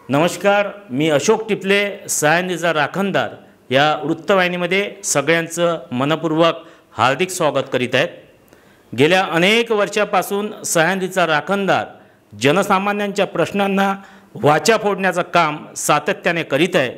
नमस्कार, मी अशोक टिपले, सह्याद्रीचा राखणदार या वृत्तवाहिनीमध्ये सगळ्यांचं मनपूर्वक हार्दिक स्वागत करीत आहेत। गेल्या अनेक वर्षापासून सह्याद्रीचा राखणदार जनसामान्यांच्या प्रश्नांना वाचा फोडण्याचं काम सातत्याने करीत आहे।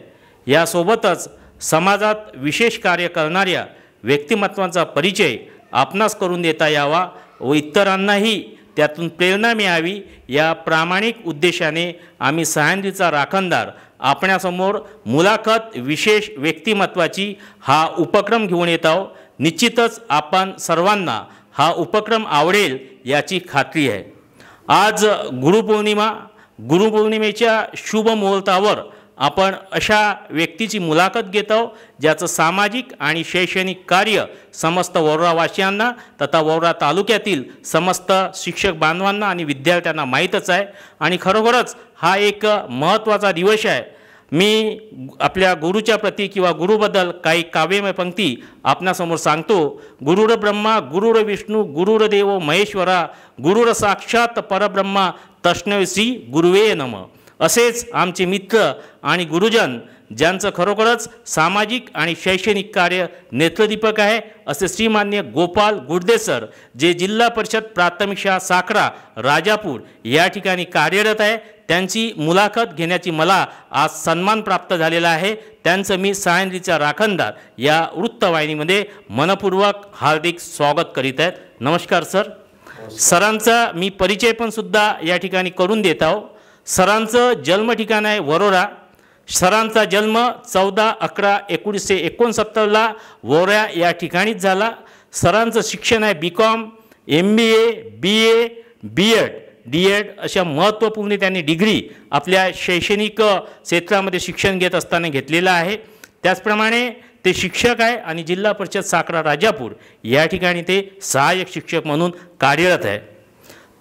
यासोबतच समाजात विशेष कार्य करणाऱ्या व्यक्तिमत्वांचा परिचय आपणास करून देता यावा व इतरांनाही त्यातून प्रेरणा मिळावी या प्रामाणिक उद्देशाने आम्ही सह्याद्रीचा राखणदार आपणासमोर मुलाखत विशेष व्यक्तिमत्वाची हा उपक्रम घेऊन येत आहोत। निश्चितच आपण सर्वांना हा उपक्रम आवडेल याची खात्री आहे। आज गुरुपौर्णिमेच्या शुभ मुहूर्तावर आपण अशा व्यक्तीची मुलाखत घेत आहोत ज्याचं सामाजिक आणि शैक्षणिक कार्य समस्त वरोरावासियांना तथा वरोरा तालुक्यातील समस्त शिक्षक बांधवांना आणि विद्यार्थ्यांना माहीतच आहे आणि खरोखरच हा एक महत्त्वाचा दिवस आहे। मी आपल्या गुरुच्या प्रती किंवा गुरुबद्दल काही काव्यमय पंक्ती आपणासमोर सांगतो। गुरुर ब्रह्मा गुरुर विष्णू गुरुर देव महेश्वरा गुरुर साक्षात परब्रह्मा तस्मै श्री गुरुवे नमः। असेच आमचे मित्र आणि गुरुजन ज्यांचं खरोखरच सामाजिक आणि शैक्षणिक कार्य नेत्रदीपक आहे असे श्रीमान्य गोपाल गुडदे सर, जे जिल्हा परिषद प्राथमिक शाळा साखरा राजापूर या ठिकाणी कार्यरत आहे, त्यांची मुलाखत घेण्याची मला आज सन्मान प्राप्त झालेला आहे। त्यांचं मी सह्याद्रीचा राखणदार या वृत्तवाहिनीमध्ये मनपूर्वक हार्दिक स्वागत करीत आहेत। नमस्कार सर। सरांचा मी परिचय पण सुद्धा या ठिकाणी करून देत आहो। सरांचं जन्म ठिकाण आहे वरोरा। सरांचा जन्म 14/11/1969 वरोरा या ठिकाणीच झाला। सरांचं शिक्षण आहे BCom, MBA, BA, B.Ed, D.Ed अशा महत्त्वपूर्ण त्यांनी डिग्री आपल्या शैक्षणिक क्षेत्रामध्ये शिक्षण घेत असताना घेतलेलं आहे। त्याचप्रमाणे ते शिक्षक आहे आणि जिल्हा परिषद साखरा राजापूर या ठिकाणी ते सहाय्यक शिक्षक म्हणून कार्यरत आहे।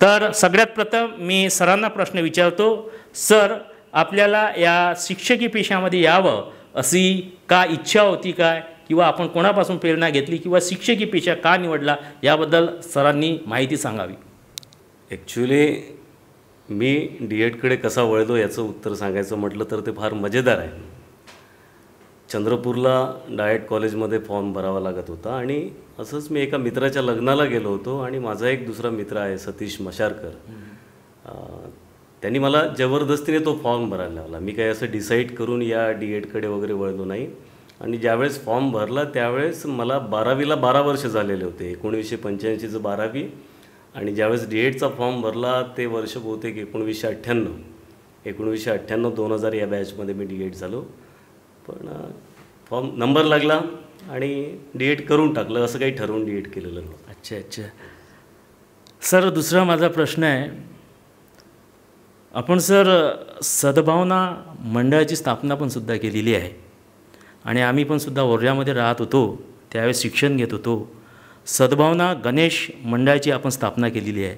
तर सगळ्यात प्रथम मी सरांना प्रश्न विचारतो, सर आपल्याला या शिक्षकी पेशामध्ये यावं अशी का इच्छा होती काय, किंवा आपण कोणापासून प्रेरणा घेतली किंवा शिक्षकी पेशा का निवडला याबद्दल सरांनी माहिती सांगावी। ॲक्च्युली मी D.Edकडे कसा वळलो याचं उत्तर सांगायचं म्हटलं तर ते फार मजेदार आहे। चंद्रपूरला डाएट कॉलेजमध्ये फॉर्म भरावा लागत होता आणि असंच मी एका मित्राच्या लग्नाला गेलो होतो आणि माझा एक दुसरा मित्र आहे सतीश मशारकर, त्यांनी मला जबरदस्तीने तो फॉर्म भरायला लावला। मी काही असं डिसाईड करून या D.Edकडे वगैरे वळलो नाही आणि ज्यावेळेस फॉर्म भरला त्यावेळेस मला 12वीला 12 वर्ष झालेले होते, 1985चं 12वी, आणि ज्यावेळेस D.Edचा फॉर्म भरला ते वर्ष बहुतेक 1998-2000 या बॅचमध्ये मी D.Ed झालो। पण फॉर्म नंबर लागला आणि D.Ed करून टाकलं, असं काही ठरवून D.Ed केलेलं नव्हतं। अच्छा। सर दुसरा माझा प्रश्न आहे, आपण सर सद्भावना मंडळाची स्थापना पण सुद्धा केलेली आहे आणि आम्ही पण सुद्धा वरोऱ्यामध्ये राहत होतो, त्यावेळेस शिक्षण घेत होतो। सद्भावना गणेश मंडळाची आपण स्थापना केलेली आहे,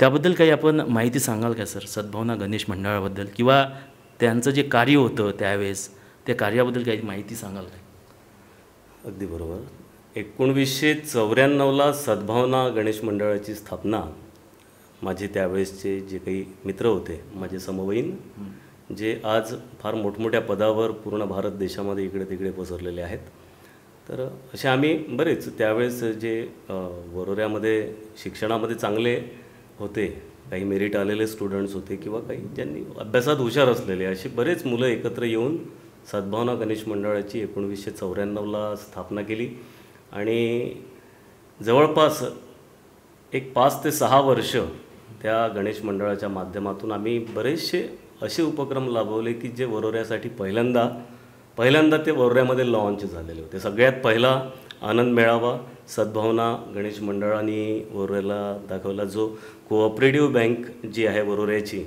त्याबद्दल काही आपण माहिती सांगाल का सर? सद्भावना गणेश मंडळाबद्दल किंवा त्यांचं जे कार्य होतं त्यावेळेस त्या कार्याबद्दल काही माहिती सांगाल का? अगदी बरोबर। 1994ला सद्भावना गणेश मंडळाची स्थापना माझे त्यावेळेसचे जे काही मित्र होते, माझे समवयीन, जे आज फार मोठमोठ्या पदावर पूर्ण भारत देशामध्ये इकडे तिकडे पसरलेले आहेत, तर असे आम्ही बरेच त्यावेळेस जे वरोऱ्यामध्ये शिक्षणामध्ये चांगले होते, काही मेरिट आलेले स्टुडंट्स होते किंवा काही ज्यांनी अभ्यासात हुशार असलेले, अशी बरेच मुलं एकत्र येऊन सद्भावना गणेश मंडळाची 1994ला स्थापना केली आणि जवळपास एक 5 ते 6 वर्ष त्या गणेश मंडळाच्या माध्यमातून आम्ही बरेचसे असे उपक्रम राबवले की जे वरोऱ्यासाठी पहिल्यांदा ते वरोऱ्यामध्ये लॉन्च झालेले होते। सगळ्यात पहिला आनंद मेळावा सद्भावना गणेश मंडळाने वरोऱ्याला दाखवला, जो कोऑपरेटिव्ह बँक जी आहे वरोऱ्याची,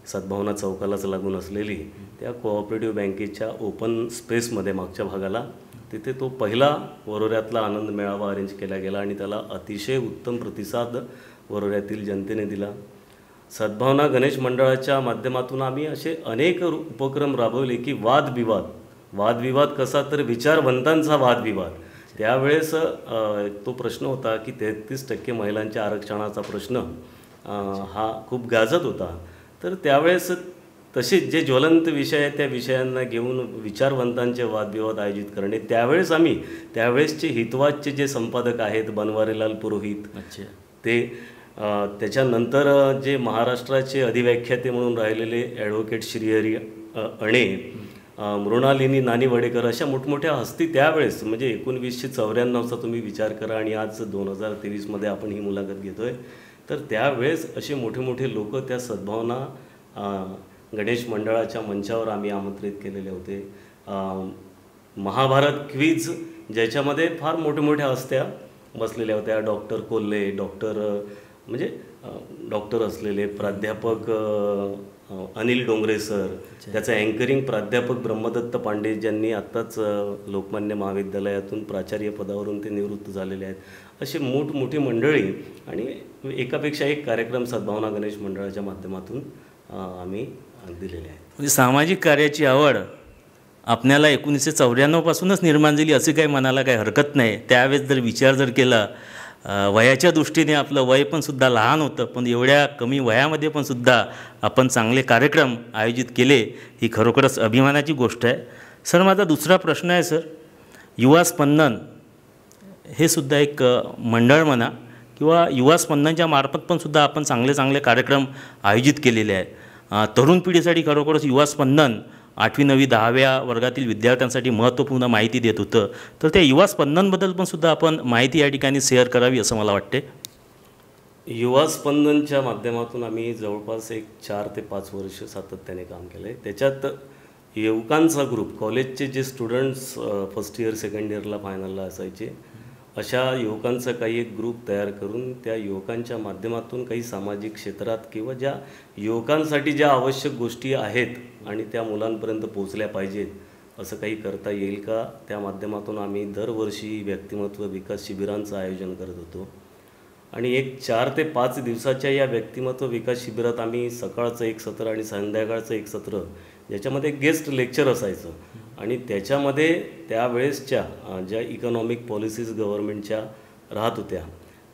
सद्भावना चौकालाच लागून असलेली, त्या कोऑपरेटिव्ह बँकेच्या ओपन स्पेसमध्ये मागच्या भागाला तिथे तो पहिला वरोऱ्यातला आनंद मेळावा अरेंज केला गेला आणि त्याला अतिशय उत्तम प्रतिसाद वरोऱ्यातील जनतेने दिला। सद्भावना गणेश मंडळाच्या माध्यमातून आम्ही असे अनेक उपक्रम राबवले की वादविवाद कसा तर विचारवंतांचा वादविवाद। त्यावेळेस तो प्रश्न होता की 33% महिलांच्या आरक्षणाचा प्रश्न हा खूप गाजत होता, तर त्यावेळेस तसेच जे ज्वलंत विषय आहेत त्या विषयांना घेऊन विचारवंतांचे वादविवाद आयोजित करणे. त्यावेळेसचे हितवादचे जे संपादक आहेत बनवारीलाल पुरोहित अच्छा. ते त्याच्यानंतर जे महाराष्ट्राचे अधिव्याख्याते म्हणून राहिलेले ॲडव्होकेट श्रीहरी अणे, मृणालिनी नानी वडेकर अशा मोठमोठ्या हस्ती त्यावेळेस म्हणजे 1994चा तुम्ही विचार करा आणि आज 2023मध्ये आपण ही मुलाखत घेतोय. तर त्यावेळेस असे मोठे मोठे लोक त्या सद्भावना गणेश मंडळाच्या मंचावर आम्ही आमंत्रित केलेले होते. महाभारत क्विज ज्याच्यामध्ये फार मोठ्या हस्त्या बसलेल्या होत्या. डॉक्टर कोल्हे, डॉक्टर असलेले प्राध्यापक अनिल डोंगरे सर, त्याचं अँकरिंग प्राध्यापक ब्रह्मदत्त पांडे ज्यांनी आत्ताच लोकमान्य महाविद्यालयातून प्राचार्य पदावरून ते निवृत्त झालेले आहेत. अशी मोठमोठी मंडळी आणि एकापेक्षा एक कार्यक्रम सद्भावना गणेश मंडळाच्या माध्यमातून आम्ही दिलेले आहेत. म्हणजे सामाजिक कार्याची आवड आपल्याला 1994पासूनच निर्माण झाली असे काही म्हणायला काही हरकत नाही. त्यावेळेस जर विचार जर केला, वयाच्या दृष्टीने आपलं वय पण सुद्धा लहान होतं, पण एवढ्या कमी वयामध्ये पण सुद्धा आपण चांगले कार्यक्रम आयोजित केले, ही खरोखरच अभिमानाची गोष्ट आहे. सर, माझा दुसरा प्रश्न आहे सर, युवा स्पंदन हे सुद्धा एक मंडळ म्हणा किंवा युवा स्पंदनच्या मार्फत पण सुद्धा आपण चांगले कार्यक्रम आयोजित केलेले आहेत. तरुण पिढीसाठी खरोखरच युवा स्पंदन 8वी 9वी 10व्या वर्गातील विद्यार्थ्यांसाठी महत्त्वपूर्ण माहिती देत होतं. तर त्या युवा स्पंदनबद्दल पण सुद्धा आपण माहिती या ठिकाणी शेअर करावी असं मला वाटते. युवा स्पंदनच्या माध्यमातून आम्ही जवळपास 4 ते 5 वर्ष सातत्याने काम केलं आहे. त्याच्यात युवकांचा ग्रुप, कॉलेजचे जे स्टुडंट्स फर्स्ट इयर सेकंड इयरला फायनलला असायचे, अशा युवकांचा काही एक ग्रुप तयार करून त्या युवकांच्या माध्यमातून काही सामाजिक क्षेत्रात किंवा ज्या युवकांसाठी ज्या आवश्यक गोष्टी आहेत आणि त्या मुलांपर्यंत पोहोचल्या पाहिजेत असं काही करता येईल का, त्या माध्यमातून आम्ही दरवर्षी व्यक्तिमत्व विकास शिबिरांचं आयोजन करत होतो. आणि 4 ते 5 दिवसाच्या या व्यक्तिमत्व विकास शिबिरात आम्ही सकाळचं एक सत्र आणि संध्याकाळचं एक सत्र, ज्याच्यामध्ये गेस्ट लेक्चर असायचं आणि त्याच्यामध्ये त्यावेळेसच्या ज्या इकॉनॉमिक पॉलिसीज गव्हर्नमेंटच्या राहत होत्या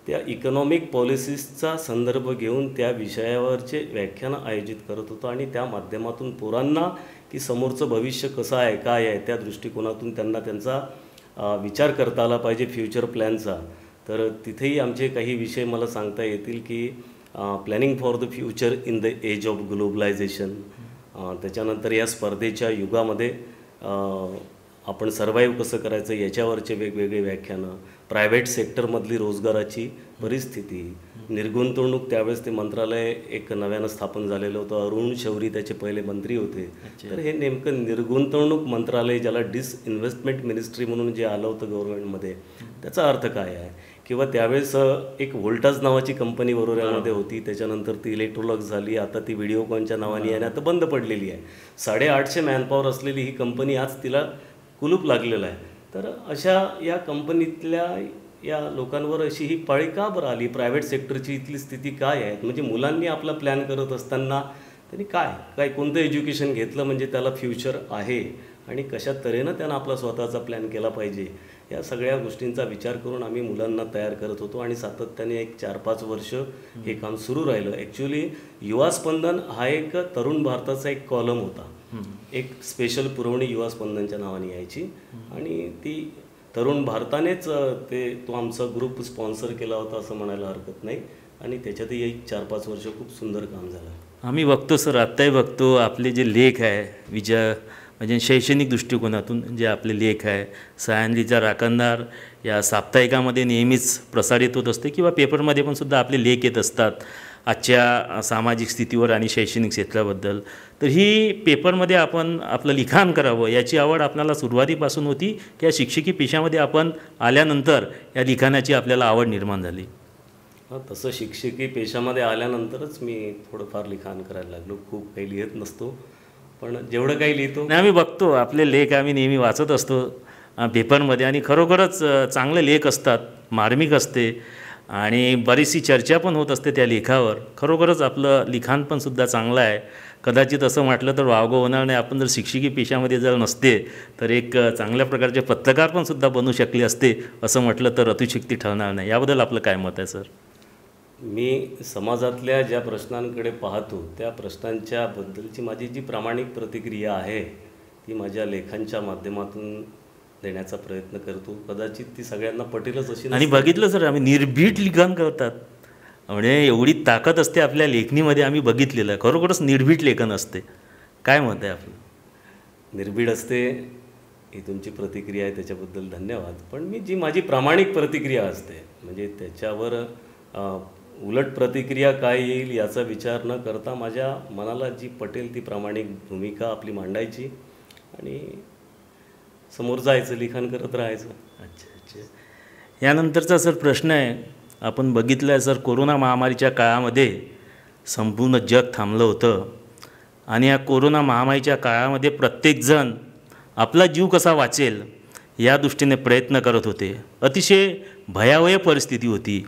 त्या इकॉनॉमिक पॉलिसीजचा संदर्भ घेऊन त्या विषयावरचे व्याख्यानं आयोजित करत होतो. आणि त्या माध्यमातून पोरांना की समोरचं भविष्य कसं आहे, काय आहे, त्या दृष्टिकोनातून त्यांना त्यांचा विचार करता आला पाहिजे फ्युचर प्लॅनचा. तर तिथेही आमचे काही विषय मला सांगता येतील की planning for the future in the age of globalisation. त्याच्यानंतर या स्पर्धेच्या युगामध्ये आपण सर्वाईव्ह कसं करायचं याच्यावरचे वेगवेगळे व्याख्यानं, प्रायव्हेट सेक्टरमधली रोजगाराची परिस्थिती, निर्गुंतवणूक. त्यावेळेस ते मंत्रालय एक नव्यानं स्थापन झालेलं होतं, अरुण शौरी त्याचे पहिले मंत्री होते. तर हे नेमकं निर्गुंतवणूक मंत्रालय, ज्याला डिसइन्व्हेस्टमेंट मिनिस्ट्री म्हणून जे आलं होतं गव्हर्नमेंटमध्ये, त्याचा अर्थ काय आहे. किंवा त्यावेळेस एक व्होल्टाज नावाची कंपनी वरोऱ्यामध्ये होती, त्याच्यानंतर ती इलेक्ट्रोलक्स झाली, आता ती व्हिडिओकॉनच्या नावाने आहे, आता बंद पडलेली आहे. 850 मॅनपॉवर असलेली ही कंपनी आज तिला कुलूप लागलेलं आहे. तर अशा या कंपनीतल्या या लोकांवर अशी ही पाळी का बरं आली, प्रायव्हेट सेक्टरची इथली स्थिती काय आहे. म्हणजे मुलांनी आपला प्लॅन करत असताना त्यांनी काय कोणतं एज्युकेशन घेतलं म्हणजे त्याला फ्युचर आहे आणि कशा तऱ्हेनं त्यानं आपला स्वतःचा प्लॅन केला पाहिजे, या सगळ्या गोष्टींचा विचार करून आम्ही मुलांना तयार करत होतो. आणि सातत्याने 4-5 वर्ष हे काम सुरू राहिलं. ॲक्च्युली युवा स्पंदन हा एक तरुण भारताचा एक कॉलम होता, एक स्पेशल पुरवणी युवा स्पंदनच्या नावाने यायची आणि ती तरुण भारतानेच तो आमचा ग्रुप स्पॉन्सर केला होता असं म्हणायला हरकत नाही. आणि त्याच्यातही 4-5 वर्ष खूप सुंदर काम झालं. आम्ही बघतो सर, आत्ताही बघतो आपले जे लेख आहे म्हणजे शैक्षणिक दृष्टिकोनातून जे आपले लेख आहे, सह्याद्रीचा राखणदार या साप्ताहिकामध्ये नेहमीच प्रसारित होत असते किंवा पेपरमध्ये पण सुद्धा आपले लेख येत असतात आजच्या सामाजिक स्थितीवर आणि शैक्षणिक क्षेत्राबद्दल. तर ही पेपरमध्ये आपण आपलं लिखाण करावं याची आवड आपल्याला सुरुवातीपासून होती की या शिक्षकी पेशामध्ये आपण आल्यानंतर या लिखाणाची आपल्याला आवड निर्माण झाली? तसं शिक्षकी पेशामध्ये आल्यानंतरच मी थोडंफार लिखाण करायला लागलो. खूप काही लिहित नसतो, पण जेवढं काही लिहितो नाही, आम्ही बघतो आपले लेख आम्ही नेहमी वाचत असतो पेपरमध्ये आणि खरोखरच चांगले लेख असतात, मार्मिक असते आणि बरीचशी चर्चा पण होत असते त्या लेखावर. खरोखरच आपलं लिखाण पण सुद्धा चांगलं आहे. कदाचित असं म्हटलं तर वावगं होणार नाही, आपण जर शिक्षकी पेशामध्ये जर नसते तर एक चांगल्या प्रकारचे पत्रकार पण सुद्धा बनू शकले असते असं म्हटलं तर अतिशयोक्ती ठरणार नाही. याबद्दल आपलं काय मत आहे सर? मी समाजातल्या ज्या प्रश्नांकडे पाहतो त्या प्रश्नांच्याबद्दलची माझी जी प्रामाणिक प्रतिक्रिया आहे ती माझ्या लेखांच्या माध्यमातून देण्याचा प्रयत्न करतो. कदाचित ती सगळ्यांना पटेलच अशी आणि बघितलं सर, आम्ही निर्भीड लिखाण करतात, म्हणजे एवढी ताकद असते आपल्या लेखणीमध्ये, आम्ही बघितलेलं आहे. खरोखरच निर्भीड लेखन असते. काय मत आहे आपलं? निर्भीड असते ही तुमची प्रतिक्रिया आहे, त्याच्याबद्दल धन्यवाद. पण मी जी माझी प्रामाणिक प्रतिक्रिया असते म्हणजे त्याच्यावर उलट प्रतिक्रिया काय येईल याचा विचार न करता माझ्या मनाला जी पटेल ती प्रामाणिक भूमिका आपली मांडायची आणि समोर जायचं, लिखाण करत राहायचं. अच्छा. यानंतरचा सर प्रश्न आहे, आपण बघितलं आहे सर, कोरोना महामारीच्या काळामध्ये संपूर्ण जग थांबलं होतं आणि या कोरोना महामारीच्या काळामध्ये प्रत्येकजण आपला जीव कसा वाचेल या दृष्टीने प्रयत्न करत होते. अतिशय भयावह परिस्थिती होती.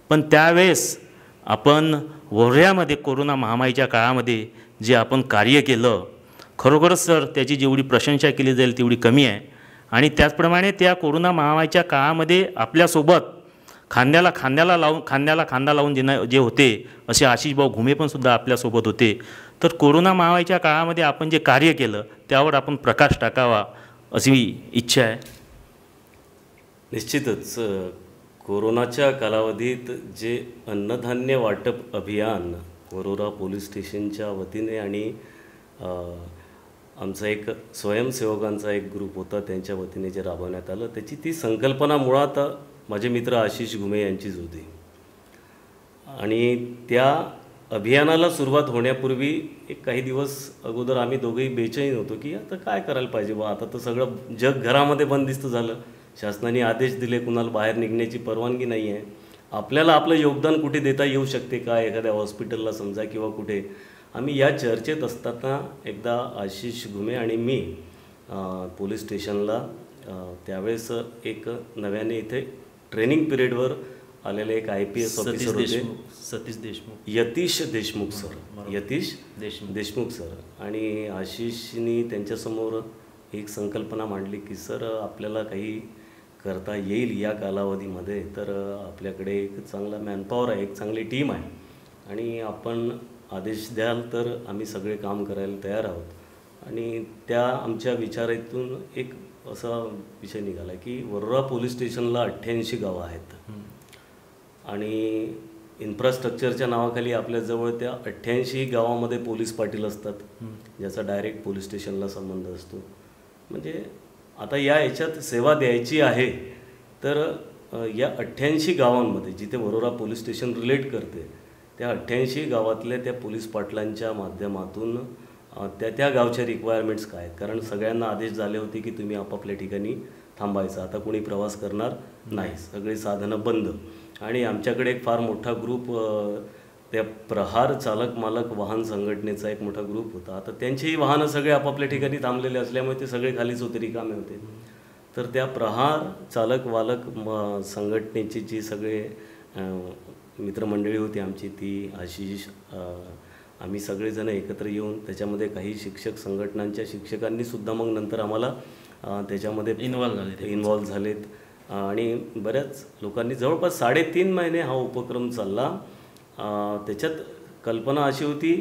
पण त्यावेळेस आपण वर्ध्यामध्ये कोरोना महामारीच्या काळामध्ये जे आपण कार्य केलं, खरोखरच सर त्याची जेवढी प्रशंसा केली जाईल तेवढी कमी आहे. आणि त्याचप्रमाणे त्या कोरोना महामारीच्या काळामध्ये आपल्यासोबत खांद्याला खांदा लावून जे होते असे आशिष भाऊ घुमे पण सुद्धा आपल्यासोबत होते. तर कोरोना महामारीच्या काळामध्ये आपण जे कार्य केलं त्यावर आपण प्रकाश टाकावा अशी इच्छा आहे. निश्चितच कोरोनाच्या कालावधीत जे अन्नधान्य वाटप अभियान वरोरा पोलीस स्टेशनच्या वतीने आणि आमचा एक स्वयंसेवकांचा एक ग्रुप होता त्यांच्या वतीने जे राबवण्यात आलं, त्याची ती संकल्पना मुळात माझे मित्र आशिष घुमे यांचीच होती. आणि त्या अभियानाला सुरुवात होण्यापूर्वी एक काही दिवस अगोदर आम्ही दोघेही बेचैन होतो की आता काय करायला पाहिजे बा, आता तर सगळं जग घरामध्ये बंदिस्त झालं, शासनाने आदेश दिले, कुणाला बाहेर निघण्याची परवानगी नाही आहे, आपल्याला आपलं योगदान कुठे देता येऊ शकते का, एखाद्या हॉस्पिटलला समजा किंवा कुठे. आम्ही या चर्चेत असताना एकदा आशिष घुमे आणि मी पोलीस स्टेशनला त्यावेळेस एक नव्याने इथे ट्रेनिंग पिरियडवर आलेले एक IPS ऑफिसर होते, यतीश देशमुख सर. आणि आशिषनी त्यांच्यासमोर एक संकल्पना मांडली की सर आपल्याला काही करता येईल या कालावधीमध्ये, तर आपल्याकडे एक चांगला मॅनपॉवर आहे, एक चांगली टीम आहे आणि आपण आदेश द्याल तर आम्ही सगळे काम करायला तयार आहोत. आणि त्या आमच्या विचारातून एक असा विषय निघाला की वरोरा पोलीस स्टेशनला 88 गावं आहेत आणि इन्फ्रास्ट्रक्चरच्या नावाखाली आपल्याजवळ त्या 88 गावामध्ये पोलीस पाटील असतात ज्याचा डायरेक्ट पोलीस स्टेशनला संबंध असतो. म्हणजे आता याच्यात सेवा द्यायची आहे तर या 88 गावांमध्ये जिथे वरोरा पोलीस स्टेशन रिलेट करते त्या 88 गावातल्या त्या पोलीस पाटलांच्या माध्यमातून त्या गावच्या रिक्वायरमेंट्स काय आहेत, कारण सगळ्यांना आदेश झाले होते की तुम्ही आपापल्या ठिकाणी थांबायचं, आता कोणी प्रवास करणार नाही, सगळे साधनं बंद. आणि आमच्याकडे एक फार मोठा ग्रुप त्या प्रहार चालक मालक वाहन संघटनेचा एक मोठा ग्रुप होता. आता त्यांचीही वाहनं सगळे आपापल्या ठिकाणी थांबलेले असल्यामुळे ते सगळे खालीच होते, रिकामे होते. तर त्या प्रहार चालक वालक संघटनेची जी सगळे मित्रमंडळी होती आमची, ती आशिष आम्ही सगळेजण एकत्र येऊन त्याच्यामध्ये काही शिक्षक संघटनांच्या शिक्षकांनीसुद्धा मग नंतर आम्हाला त्याच्यामध्ये इन्व्हॉल्व झालेत आणि बऱ्याच लोकांनी जवळपास 3.5 महिने हा उपक्रम चालला. त्याच्यात कल्पना अशी होती,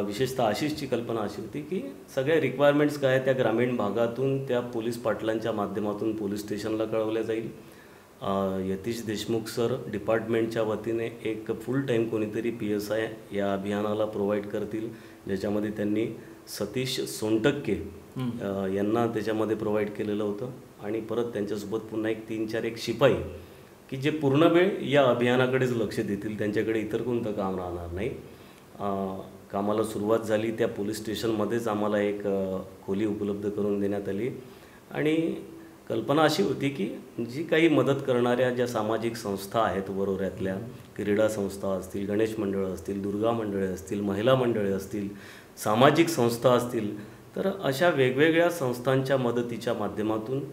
विशेषतः आशिषची कल्पना अशी होती की सगळ्या रिक्वायरमेंट्स काय त्या ग्रामीण भागातून त्या पोलीस पाटलांच्या माध्यमातून पोलीस स्टेशनला कळवल्या जाईल. यतीश देशमुख सर डिपार्टमेंटच्या वतीने एक फुल टाईम कोणीतरी PSI या अभियानाला प्रोव्हाइड करतील, ज्याच्यामध्ये त्यांनी सतीश सोनटक्के यांना त्याच्यामध्ये प्रोव्हाइड केलेलं होतं. आणि परत त्यांच्यासोबत पुन्हा एक 3-4 एक शिपाई की जे पूर्ण वेळ या अभियानाकडेच लक्ष देतील, त्यांच्याकडे इतर कोणतं काम राहणार नाही. कामाला सुरुवात झाली त्या पोलीस स्टेशनमध्येच आम्हाला एक खोली उपलब्ध करून देण्यात आली. आणि कल्पना अशी होती की जी काही मदत करणाऱ्या ज्या सामाजिक संस्था आहेत वरोऱ्यातल्या, क्रीडा संस्था असतील, गणेश मंडळं असतील, दुर्गा मंडळे असतील, महिला मंडळे असतील, सामाजिक संस्था असतील, तर अशा वेगवेगळ्या संस्थांच्या मदतीच्या माध्यमातून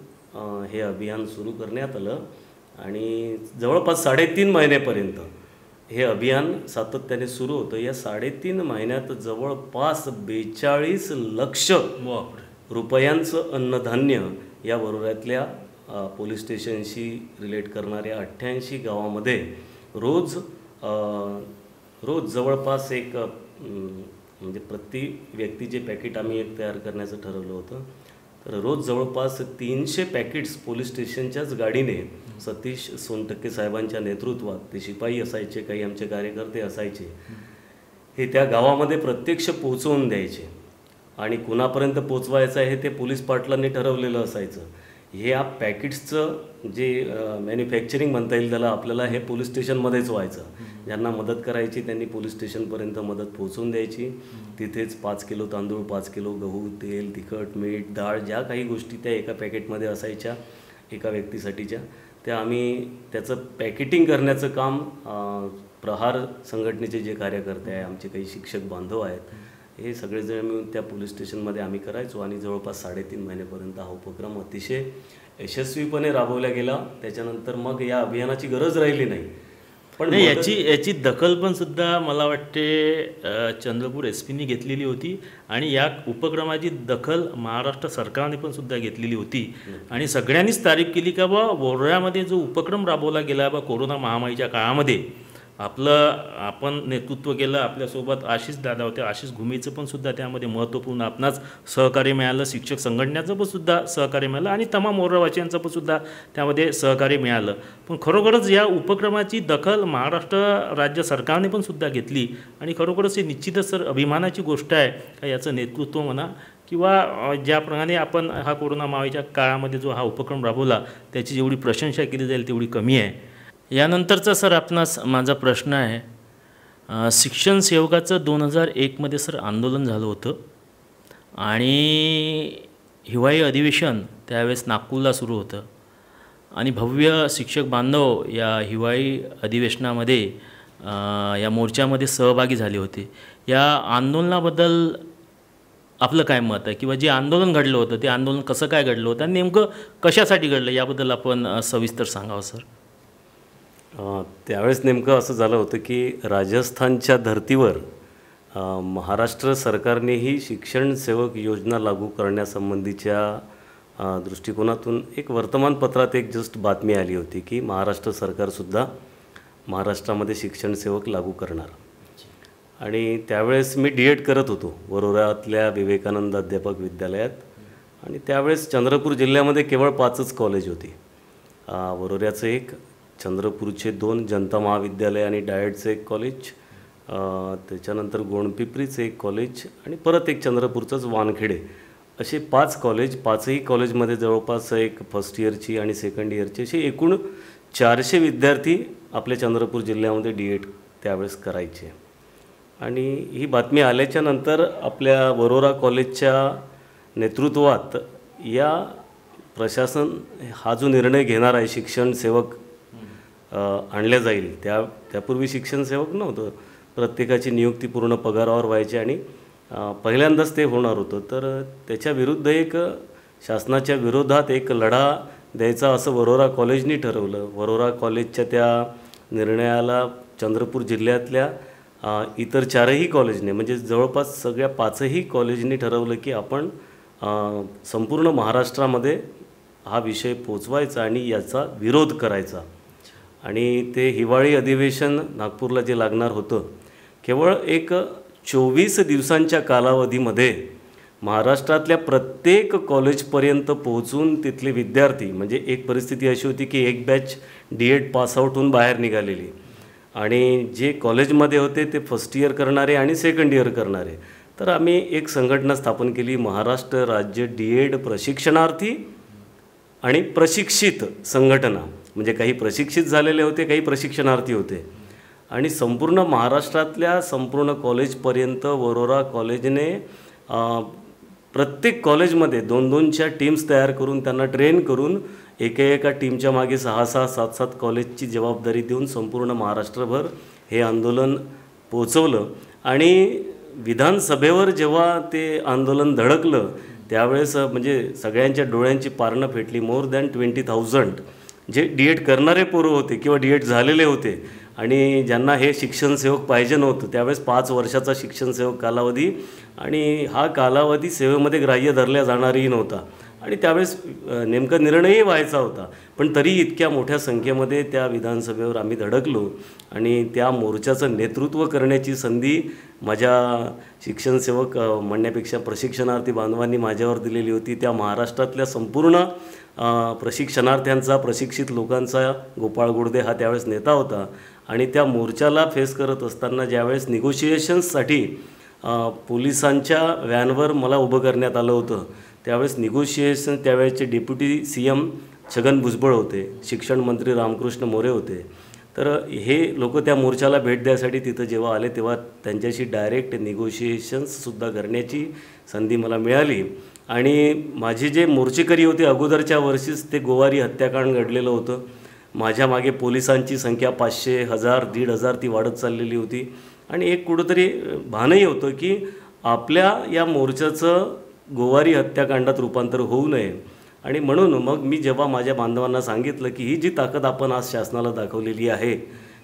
हे अभियान सुरू करण्यात आलं. आणि जवळपास 3.5 महिन्यापर्यंत हे अभियान सातत्याने सुरू होतं. या 3.5 महिन्यात जवळपास 42 लक्ष रुपयांचं अन्नधान्य या वरोऱ्यातल्या पोलीस स्टेशनशी रिलेट करणाऱ्या 88 गावामध्ये रोज रोज जवळपास एक म्हणजे प्रति व्यक्ती जे पॅकेट आम्ही एक तयार करण्याचं ठरवलं होतं, तर रोज जवळपास 300 पॅकेट्स पोलीस स्टेशनच्याच गाडीने सतीश सोनटक्के साहेबांच्या नेतृत्वात, ते शिपाई असायचे, काही आमचे कार्यकर्ते असायचे, हे त्या गावामध्ये प्रत्यक्ष पोचवून द्यायचे. आणि कुणापर्यंत पोचवायचं आहे ते पोलीस पाटलांनी ठरवलेलं असायचं. ह्या पॅकेट्सचं जे मॅन्युफॅक्चरिंग म्हणता येईल त्याला, आपल्याला हे पोलीस स्टेशनमध्येच व्हायचं. ज्यांना मदत करायची त्यांनी पोलीस स्टेशनपर्यंत मदत पोचवून द्यायची. तिथेच 5 किलो तांदूळ, 5 किलो गहू, तेल, तिखट, मीठ, डाळ, ज्या काही गोष्टी त्या एका पॅकेटमध्ये असायच्या एका व्यक्तीसाठीच्या, त्या आम्ही त्याचं पॅकेटिंग करण्याचं काम प्रहार संघटनेचे जे कार्यकर्ते आहे, आमचे काही शिक्षक बांधव आहेत, हे सगळेजण मिळून त्या पोलीस स्टेशनमध्ये आम्ही करायचो. आणि जवळपास 3.5 महिन्यापर्यंत हा उपक्रम अतिशय यशस्वीपणे राबवला गेला. त्याच्यानंतर मग या अभियानाची गरज राहिली नाही. पण याची दखल पण सुद्धा मला वाटते चंद्रपूर SP नी घेतलेली होती, आणि या उपक्रमाची दखल महाराष्ट्र सरकारने पण सुद्धा घेतलेली होती. आणि सगळ्यांनीच तारीफ केली का बा वरोऱ्यामध्ये जो उपक्रम राबवला गेला बा कोरोना महामारीच्या काळामध्ये, आपण नेतृत्व केलं. आपल्यासोबत आशिष दादा होते, आशिष घुमीचं पण सुद्धा त्यामध्ये महत्त्वपूर्ण आपणास सहकार्य मिळालं, शिक्षक संघटनेचं पण सुद्धा सहकार्य मिळालं, आणि तमाम वरोरावासियांचं पण सुद्धा त्यामध्ये सहकार्य मिळालं. पण खरोखरच या उपक्रमाची दखल महाराष्ट्र राज्य सरकारने पण सुद्धा घेतली, आणि खरोखरच हे निश्चितच सर अभिमानाची गोष्ट आहे का याचं नेतृत्व म्हणा, किंवा ज्याप्रमाणे आपण हा कोरोना महामारीच्या काळामध्ये जो हा उपक्रम राबवला त्याची जेवढी प्रशंसा केली जाईल तेवढी कमी आहे. यानंतरचा सर आपणास माझा प्रश्न आहे, शिक्षण सेवकाचं 2001 सर आंदोलन झालं होतं, आणि हिवाळी अधिवेशन त्यावेळेस नागपूरला सुरू होतं, आणि भव्य शिक्षक बांधव या हिवाळी अधिवेशनामध्ये या मोर्चामध्ये सहभागी झाले होते. या आंदोलनाबद्दल आपलं काय मत आहे, किंवा जे आंदोलन घडलं होतं ते आंदोलन कसं काय घडलं होतं आणि नेमकं कशासाठी घडलं याबद्दल आपण सविस्तर सांगावं सर. त्यावेळेस नेमकं असं झालं होतं की राजस्थानच्या धर्तीवर महाराष्ट्र सरकारनेही शिक्षण सेवक योजना लागू करण्यासंबंधीच्या दृष्टिकोनातून एक वर्तमानपत्रात एक जस्ट बातमी आली होती की महाराष्ट्र सरकारसुद्धा महाराष्ट्रामध्ये शिक्षण सेवक लागू करणार. आणि त्यावेळेस मी D.Ed करत होतो वरोऱ्यातल्या विवेकानंद अध्यापक विद्यालयात, आणि त्यावेळेस चंद्रपूर जिल्ह्यामध्ये केवळ 5च कॉलेज होती. वरोऱ्याचं एक, चंद्रपूरचे 2 जनता महाविद्यालय आणि डायटचं एक कॉलेज, त्याच्यानंतर गोंडपिपरीचं एक कॉलेज, आणि परत एक चंद्रपूरचंच वानखेडे, असे 5 कॉलेज. 5ही कॉलेजमध्ये जवळपास एक फर्स्ट इयरची आणि सेकंड इयरची असे एकूण 400 विद्यार्थी आपल्या चंद्रपूर जिल्ह्यामध्ये D.Ed त्यावेळेस करायचे. आणि ही बातमी आल्याच्या नंतर आपल्या वरोरा कॉलेजच्या नेतृत्वात या प्रशासन हा जो निर्णय घेणार आहे शिक्षण सेवक आणले जाईल, त्यापूर्वी शिक्षण सेवक नव्हतं, प्रत्येकाची नियुक्ती पूर्ण पगारावर व्हायची, आणि पहिल्यांदाच ते होणार होतं. तर त्याच्या विरुद्ध एक शासनाच्या विरोधात एक लढा द्यायचा असं वरोरा कॉलेजनी ठरवलं. वरोरा कॉलेजच्या त्या निर्णयाला चंद्रपूर जिल्ह्यातल्या इतर 4ही कॉलेजने, म्हणजे जवळपास सगळ्या 5ही कॉलेजनी ठरवलं की आपण संपूर्ण महाराष्ट्रामध्ये हा विषय पोचवायचा आणि याचा विरोध करायचा. आणि ते हिवाळी अधिवेशन नागपूरला जे लागणार होतं, केवळ एक 24 दिवसांच्या कालावधीमध्ये महाराष्ट्रातल्या प्रत्येक कॉलेजपर्यंत पोहोचून तिथले विद्यार्थी, म्हणजे एक परिस्थिती अशी होती की एक बॅच D.Ed पासआउट होऊन बाहेर निघालेली, आणि जे कॉलेजमध्ये होते ते फर्स्ट इयर करणारे आणि सेकंड इयर करणारे. तर आम्ही एक संघटना स्थापन केली, महाराष्ट्र राज्य D.Ed प्रशिक्षणार्थी आणि प्रशिक्षित संघटना. म्हणजे काही प्रशिक्षित झालेले होते, काही प्रशिक्षणार्थी होते, आणि संपूर्ण महाराष्ट्रातल्या संपूर्ण कॉलेजपर्यंत वरोरा कॉलेजने प्रत्येक कॉलेजमध्ये 2-2च्या टीम्स तयार करून त्यांना ट्रेन करून एका टीमच्या मागे 6-6, 7-7 कॉलेजची जबाबदारी देऊन संपूर्ण महाराष्ट्रभर हे आंदोलन पोचवलं. आणि विधानसभेवर जेव्हा ते आंदोलन धडकलं त्यावेळेस म्हणजे सगळ्यांच्या डोळ्यांची पारणं फेटली. मोर दॅन 20,000 जे D.Ed करणारे पोरं होते किंवा D.Ed झालेले होते आणि ज्यांना हे शिक्षण सेवक पाहिजे नव्हतं. त्यावेळेस 5 वर्षाचा शिक्षण सेवक कालावधी, आणि हा कालावधी सेवेमध्ये ग्राह्य धरल्या जाणारही नव्हता. आणि त्यावेळेस नेमका निर्णयही व्हायचा होता, पण तरी इतक्या मोठ्या संख्येमध्ये त्या विधानसभेवर आम्ही धडकलो आणि त्या मोर्चाचं नेतृत्व करण्याची संधी माझ्या शिक्षणसेवक म्हणण्यापेक्षा प्रशिक्षणार्थी बांधवांनी माझ्यावर दिलेली होती. त्या महाराष्ट्रातल्या संपूर्ण प्रशिक्षणार्थ्यांचा, प्रशिक्षित लोकांचा गोपाळ गुडदे हा त्यावेळेस नेता होता आणि त्या मोर्चाला फेस करत असताना ज्यावेळेस निगोशिएशन्ससाठी पोलिसांच्या व्हॅनवर मला उभं करण्यात आलं होतं, त्यावेळेस निगोशिएशन त्यावेळेचे डेप्युटी CM छगन भुजबळ होते, शिक्षण मंत्री रामकृष्ण मोरे होते. तर हे लोक त्या मोर्चाला भेट द्यायसाठी तिथं जेव्हा आले तेव्हा त्यांच्याशी डायरेक्ट निगोशिएशन्ससुद्धा करण्याची संधी मला मिळाली. आणि माझे जे मोर्चेकरी होते अगोदरच्या वर्षीच ते गोवारी हत्याकांड घडलेलं होतं. माझ्या मागे पोलिसांची संख्या 500, 1000, 1500 ती वाढत चाललेली होती आणि एक कुठंतरी भानही होतं की आपल्या या मोर्चाचं गोवारी हत्याकांडात रूपांतर होऊ नये. आणि म्हणून मग मी जेव्हा माझ्या बांधवांना सांगितलं की ही जी ताकद आपण आज शासनाला दाखवलेली आहे,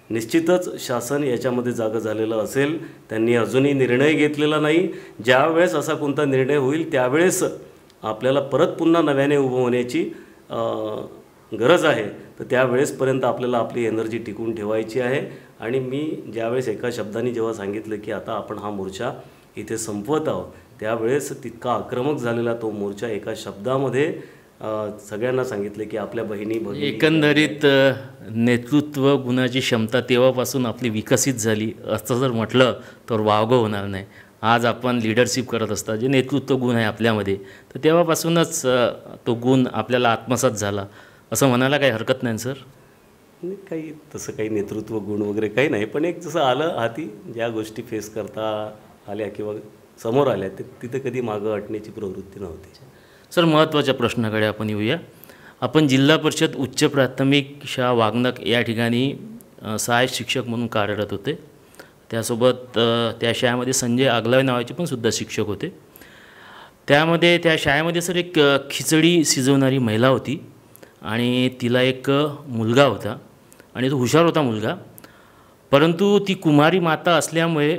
निश्चितच शासन याच्यामध्ये जागं झालेलं असेल. त्यांनी अजूनही निर्णय घेतलेला नाही. ज्यावेळेस असा कोणता निर्णय होईल त्यावेळेस आपल्याला परत पुन्हा नव्याने उभं होण्याची गरज आहे. तर त्यावेळेसपर्यंत आपल्याला आपली एनर्जी टिकून ठेवायची आहे. आणि मी ज्यावेळेस एका शब्दाने जेव्हा सांगितलं की आता आपण हा मोर्चा इथे संपवत आहोत, त्यावेळेस तितका आक्रमक झालेला तो मोर्चा एका शब्दामध्ये सगळ्यांना सांगितलं की आपल्या बहिणी भगिनी. एकंदरीत नेतृत्व गुणाची क्षमता तेव्हापासून आपली विकसित झाली असं जर म्हटलं तर वावगं होणार नाही. आज आपण लिडरशिप करत असता जे नेतृत्व गुण आहे आपल्यामध्ये, तर तेव्हापासूनच तो गुण आपल्याला आत्मसात झाला असं म्हणायला काही हरकत नाही सर. काही तसं काही नेतृत्व गुण वगैरे काही नाही, पण एक जसं आलं हाती ज्या गोष्टी फेस करता आल्या किंवा समोर आल्या ते तिथं कधी मागं हटण्याची प्रवृत्ती नव्हती. सर, महत्त्वाच्या प्रश्नाकडे आपण येऊया. आपण जिल्हा परिषद उच्च प्राथमिक शाळा वाघनक या ठिकाणी सहाय्यक शिक्षक म्हणून कार्यरत होते. त्यासोबत त्या शाळेमध्ये संजय आगलावे नावाचे पण सुद्धा शिक्षक होते. त्यामध्ये त्या शाळेमध्ये सर एक खिचडी शिजवणारी महिला होती आणि तिला एक मुलगा होता आणि तो हुशार होता मुलगा, परंतु ती कुमारी माता असल्यामुळे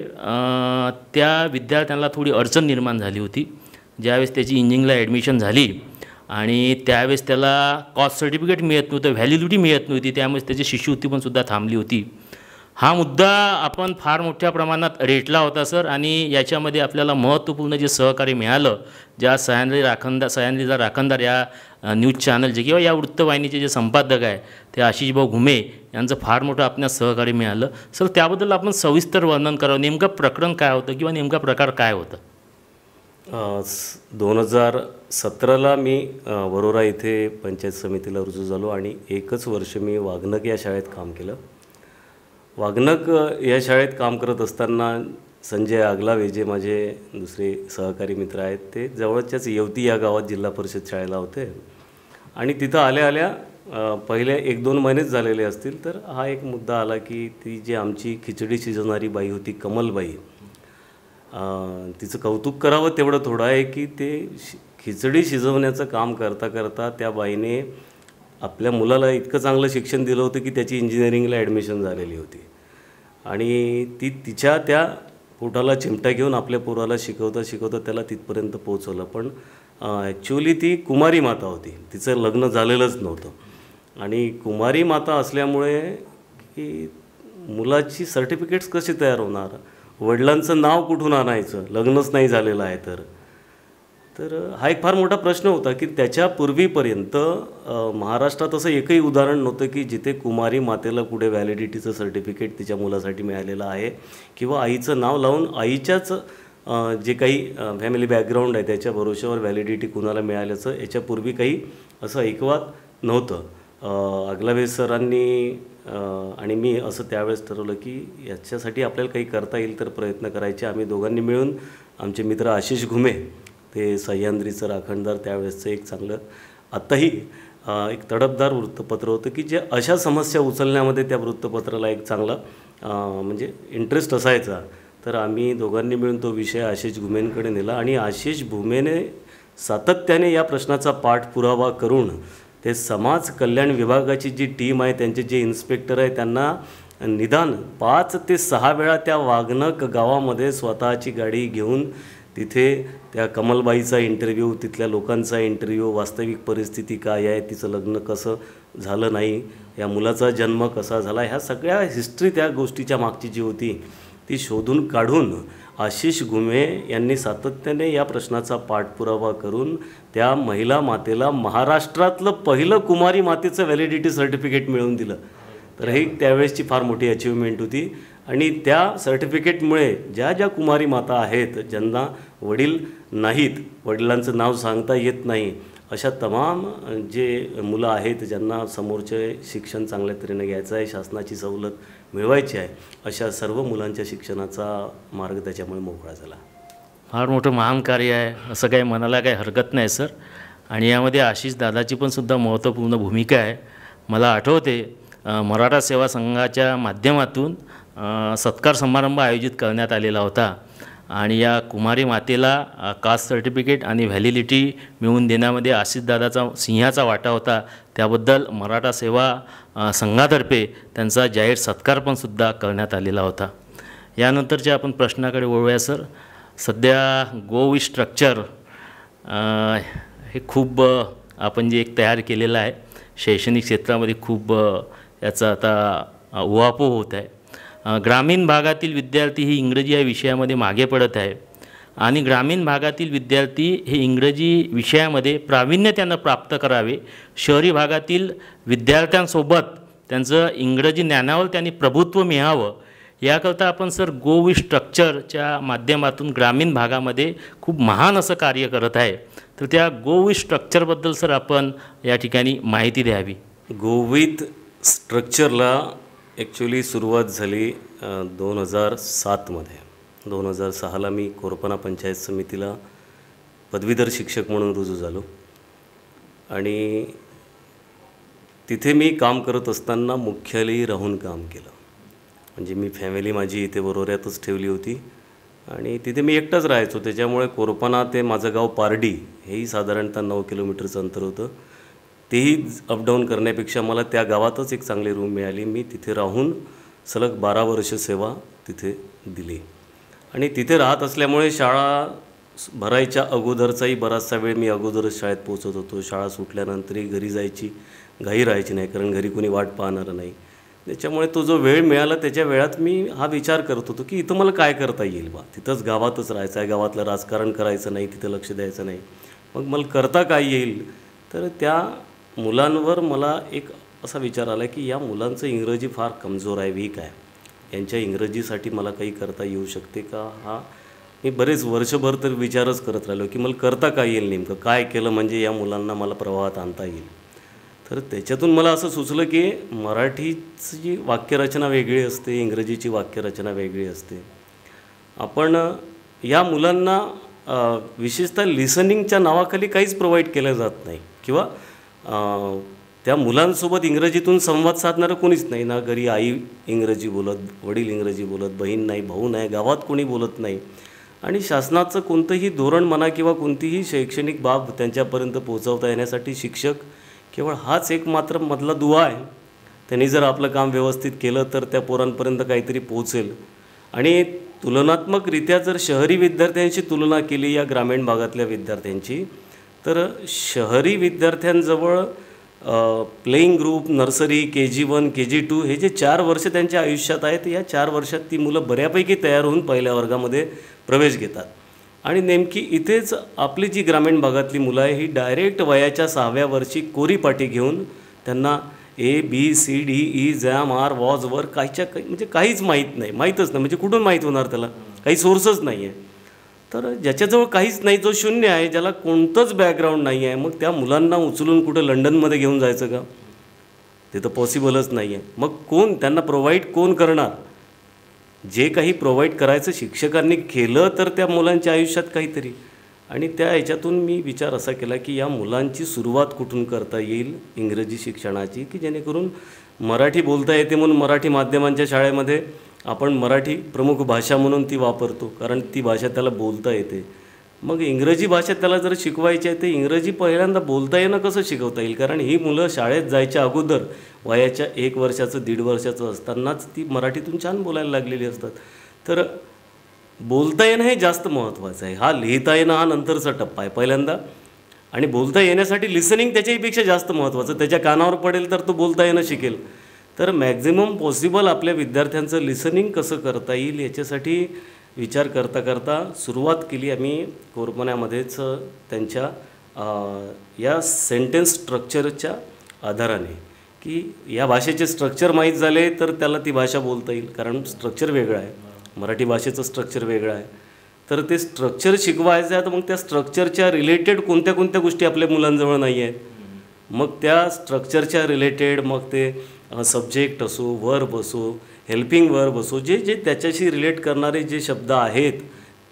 त्या विद्यार्थ्यांना थोडी अडचण निर्माण झाली होती. ज्यावेळेस त्याची इंजिनिअरिंगला ॲडमिशन झाली आणि त्यावेळेस त्याला कॉस्ट सर्टिफिकेट मिळत नव्हतं, व्हॅलिडिटी मिळत नव्हती, त्यामुळे त्याची शिष्यवृत्ती पण सुद्धा थांबली होती. हा मुद्दा आपण फार मोठ्या प्रमाणात रेटला होता सर. आणि याच्यामध्ये आपल्याला महत्त्वपूर्ण जे सहकार्य मिळालं, ज्या सह्याद्री राखणदार या न्यूज चॅनलचे किंवा या वृत्तवाहिनीचे जे संपादक आहे ते आशिषभाऊ घुमे यांचं फार मोठं आपल्याला सहकार्य मिळालं. सर, त्याबद्दल आपण सविस्तर वर्णन करावं. नेमकं प्रकरण काय होतं किंवा नेमका प्रकार काय होता? 2017ला मी वरोरा इथे पंचायत समितीला रुजू झालो आणि एकच वर्ष मी वाघनक या शाळेत काम केलं. वाघनक या शाळेत काम करत असताना संजय आगलावे जे माझे दुसरे सहकारी मित्र आहेत ते जवळच्याच येवती या गावात जिल्हा परिषद शाळेला होते आणि तिथं आल्या पहिले 1-2 महिनेच झालेले असतील तर हा एक मुद्दा आला की ती जी आमची खिचडी शिजवणारी बाई होती कमलबाई, तिचं कौतुक करावं तेवढं थोडं आहे की ते खिचडी शिजवण्याचं काम करता करता त्या बाईने आपल्या मुलाला इतकं चांगलं शिक्षण दिलं होतं की त्याची इंजिनिअरिंगला ॲडमिशन झालेली होती आणि ती तिच्या त्या पोटाला चिमटा घेऊन आपल्या पोराला शिकवता त्याला तिथपर्यंत पोहोचवलं. पण ॲक्च्युअली ती कुमारी माता होती, तिचं लग्न झालेलंच नव्हतं आणि कुमारी माता असल्यामुळे की मुलाची सर्टिफिकेट्स कशी तयार होणार, वडिलांचं नाव कुठून आणायचं, लग्नच नाही झालेलं आहे तर हा एक फार मोठा प्रश्न होता की त्याच्या पूर्वीपर्यंत महाराष्ट्रात असं एकही उदाहरण नव्हतं की जिथे कुमारी मातेला कुठे व्हॅलिडिटीचं सर्टिफिकेट तिच्या मुलासाठी मिळालेलं आहे किंवा आईचं नाव लावून आईच्याच जे काही फॅमिली बॅकग्राऊंड आहे त्याच्या भरोश्यावर व्हॅलिडिटी कुणाला मिळाल्याचं याच्यापूर्वी काही असं ऐकवात नव्हतं. आगलावे सरांनी आणि मी असं त्यावेळेस ठरवलं की याच्यासाठी आपल्याला काही करता येईल तर प्रयत्न करायचे. आम्ही दोघांनी मिळून आमचे मित्र आशिष घुमे ते सह्याद्रीचं राखणदार त्यावेळेसचं एक चांगलं आत्ताही एक तडफदार वृत्तपत्र होतं की जे अशा समस्या उचलण्यामध्ये त्या वृत्तपत्राला एक चांगला म्हणजे इंटरेस्ट असायचा. तर आम्ही दोघांनी मिळून तो विषय आशिष घुमेंकडे नेला आणि आशिष घुमेने सातत्याने या प्रश्नाचा पाठपुरावा करून ते समाज कल्याण विभागाची जी टीम आहे त्यांचे जे इन्स्पेक्टर आहे त्यांना निदान 5 ते 6 वेळा त्या वाघनक गावामध्ये स्वतःची गाडी घेऊन तिथे त्या कमलबाईचा इंटरव्ह्यू, तिथल्या लोकांचा इंटरव्ह्यू, वास्तविक परिस्थिती काय आहे, तिचं लग्न कसं झालं नाही, या मुलाचा जन्म कसा झाला, ह्या सगळ्या हिस्ट्री त्या गोष्टीच्या मागची जी होती ती शोधून काढून आशिष घुमे यांनी सातत्याने या प्रश्नाचा पाठपुरावा करून त्या महिला मातेला महाराष्ट्रातलं पहिलं कुमारी मातेचं व्हॅलिडिटी सर्टिफिकेट मिळवून दिलं. तर ही त्यावेळेसची फार मोठी अचिव्हमेंट होती. आणि त्या सर्टिफिकेटमुळे ज्या ज्या कुमारी माता आहेत, ज्यांना वडील नाहीत, वडिलांचं नाव सांगता येत नाही, अशा तमाम जे मुलं आहेत ज्यांना समोरचे शिक्षण चांगल्या तऱ्हेने घ्यायचं आहे, शासनाची सवलत मिळवायची आहे, अशा सर्व मुलांच्या शिक्षणाचा मार्ग त्याच्यामुळे मोकळा झाला. फार मोठं महान कार्य आहे, असं काही म्हणायला काही हरकत नाही सर. आणि यामध्ये आशिष दादाची पण सुद्धा महत्त्वपूर्ण भूमिका आहे. मला आठवते मराठा सेवा संघाच्या माध्यमातून सत्कार समारंभ आयोजित करण्यात आलेला होता आणि या कुमारी मातेला कास्ट सर्टिफिकेट आणि व्हॅलिडिटी मिळवून देण्यामध्ये आशिषदादाचा सिंहाचा वाटा होता. त्याबद्दल मराठा सेवा संघातर्फे त्यांचा जाहीर सत्कार पण सुद्धा करण्यात आलेला होता. यानंतरच्या आपण प्रश्नाकडे वळूया सर. सध्या गोवी स्ट्रक्चर हे खूप आपण जे एक तयार केलेलं आहे, शैक्षणिक क्षेत्रामध्ये खूप याचा आता उहापोह होत आहे. ग्रामीण भागातील विद्यार्थी ही इंग्रजी या विषयामध्ये मागे पडत आहे आणि ग्रामीण भागातील विद्यार्थी हे इंग्रजी विषयामध्ये प्रावीण्य त्यांना प्राप्त करावे, शहरी भागातील विद्यार्थ्यांसोबत त्यांचं इंग्रजी ज्ञानावर त्यांनी प्रभुत्व मिळावं, याकरता आपण सर गोवी स्ट्रक्चरच्या माध्यमातून ग्रामीण भागामध्ये खूप महान असं कार्य करत आहे. तर त्या गोवी स्ट्रक्चरबद्दल सर आपण या ठिकाणी माहिती द्यावी. गोवित स्ट्रक्चरला ॲक्च्युली सुरुवात झाली 2007मध्ये. 2006ला मी कोरपना पंचायत समितीला पदवीधर शिक्षक म्हणून रुजू झालो आणि तिथे मी काम करत असताना मुख्यालयी राहून काम केलं. म्हणजे मी फॅमिली माझी इथे वरोऱ्यातच ठेवली होती आणि तिथे मी एकटाच राहायचो. त्याच्यामुळे कोरपना ते माझं गाव पारडी हेही साधारणतः 9 किलोमीटरचं अंतर होतं. तेही अपडाऊन करण्यापेक्षा मला त्या गावातच एक चांगली रूम मिळाली. मी तिथे राहून सलग 12 वर्ष सेवा तिथे दिली आणि तिथे राहत असल्यामुळे शाळा भरायच्या अगोदरचाही बराचसा वेळ मी अगोदरच शाळेत पोचत होतो. शाळा सुटल्यानंतरही घरी जायची घाई राहायची नाही, कारण घरी कोणी वाट पाहणारं नाही. त्याच्यामुळे तो जो वेळ मिळाला त्याच्या वेळात मी हा विचार करत होतो की इथं मला काय करता येईल बा. तिथंच गावातच राहायचं आहे, गावातलं राजकारण करायचं नाही, तिथं लक्ष द्यायचं नाही, मग मला करता काय येईल. तर त्या मुलांवर मला एक असा विचार आला की या मुलांचं इंग्रजी फार कमजोर आहे, वीक आहे, यांच्या इंग्रजीसाठी मला काही करता येऊ शकते का. हा मी बरेच वर्षभर तर विचारच करत राहिलो की मला करता काय येईल, नेमकं काय केलं म्हणजे या मुलांना मला प्रवाहात आणता येईल. तर त्याच्यातून मला असं सुचलं की मराठीची वाक्यरचना वेगळी असते, इंग्रजीची वाक्यरचना वेगळी असते. आपण या मुलांना विशेषतः लिसनिंगच्या नावाखाली काहीच प्रोव्हाइड केलं जात नाही किंवा त्या मुलांसोबत इंग्रजीतून संवाद साधणारं कोणीच नाही ना. घरी आई इंग्रजी बोलत, वडील इंग्रजी बोलत, बहीण नाही, भाऊ नाही, गावात कोणी बोलत नाही. आणि शासनाचं कोणतंही धोरण म्हणा किंवा कोणतीही शैक्षणिक बाब त्यांच्यापर्यंत पोहोचवता येण्यासाठी शिक्षक केवळ हाच एक मात्र मधला दुवा आहे. त्यांनी जर आपलं काम व्यवस्थित केलं तर त्या पोरांपर्यंत काहीतरी पोहोचेल. आणि तुलनात्मकरित्या जर शहरी विद्यार्थ्यांशी तुलना केली या ग्रामीण भागातल्या विद्यार्थ्यांची, तर शहरी विद्यार्थ्यांजवळ playing group, nursery, KG1, KG2 हे जे 4 वर्ष त्यांच्या आयुष्यात आहेत, या 4 वर्षात ती मुलं बऱ्यापैकी तयार होऊन पहिल्या वर्गामध्ये प्रवेश घेतात. आणि नेमकी इथेच आपली जी ग्रामीण भागातली मुलं आहे ही डायरेक्ट वयाच्या 6व्या वर्षी कोरी पाटी घेऊन त्यांना ABCDE jam R was were म्हणजे काहीच माहीत नाही, माहीतच नाही. म्हणजे कुठून माहीत होणार त्याला, काही सोर्सच नाही आहे. तर ज्याच्याजवळ काहीच नाही, जो शून्य आहे, ज्याला कोणतंच बॅकग्राऊंड नाही आहे, मग त्या मुलांना उचलून कुठं लंडनमध्ये घेऊन जायचं का. ते तर पॉसिबलच नाही आहे. मग कोण त्यांना प्रोव्हाइड कोण करणार. जे काही प्रोव्हाइड करायचं शिक्षकांनी केलं तर त्या मुलांच्या आयुष्यात काहीतरी. आणि त्या ह्याच्यातून मी विचार असा केला की या मुलांची सुरुवात कुठून करता येईल इंग्रजी शिक्षणाची, की जेणेकरून मराठी बोलता येते. म्हणून मराठी माध्यमांच्या शाळेमध्ये आपण मराठी प्रमुख भाषा म्हणून ती वापरतो, कारण ती भाषा त्याला बोलता येते. मग इंग्रजी भाषा त्याला जर शिकवायची आहे तर इंग्रजी पहिल्यांदा बोलता येणं कसं शिकवता येईल. कारण ही मुलं शाळेत जायच्या अगोदर वयाच्या 1 वर्षाचं 1.5 वर्षाचं असतानाच ती मराठीतून छान बोलायला लागलेली असतात. तर बोलता येणं हे जास्त महत्त्वाचं आहे. हा लिहिता येणं हा नंतरचा टप्पा आहे पहिल्यांदा. आणि बोलता येण्यासाठी लिसनिंग त्याच्याहीपेक्षा जास्त महत्त्वाचं. त्याच्या कानावर पडेल तर तो बोलता येणं शिकेल. तर मॅक्झिमम पॉसिबल आपल्या विद्यार्थ्यांचं लिसनिंग कसं करता येईल याच्यासाठी विचार करता करता सुरुवात केली आम्ही कोरपण्यामध्येच त्यांच्या या सेंटेन्स स्ट्रक्चरच्या आधाराने, की या भाषेचे स्ट्रक्चर माहीत झाले तर त्याला ती भाषा बोलता येईल. कारण स्ट्रक्चर वेगळं आहे, मराठी भाषेचं स्ट्रक्चर वेगळं आहे. तर ते स्ट्रक्चर शिकवायचं आहे तर मग त्या स्ट्रक्चरच्या रिलेटेड कोणत्या कोणत्या गोष्टी आपल्या मुलांजवळ नाही आहेत. मग त्या स्ट्रक्चरच्या रिलेटेड मग ते सब्जेक्ट असो, वर्ब असो, हेल्पिंग वर्ब असो, जे जे त्याच्याशी रिलेट करणारे जे शब्द आहेत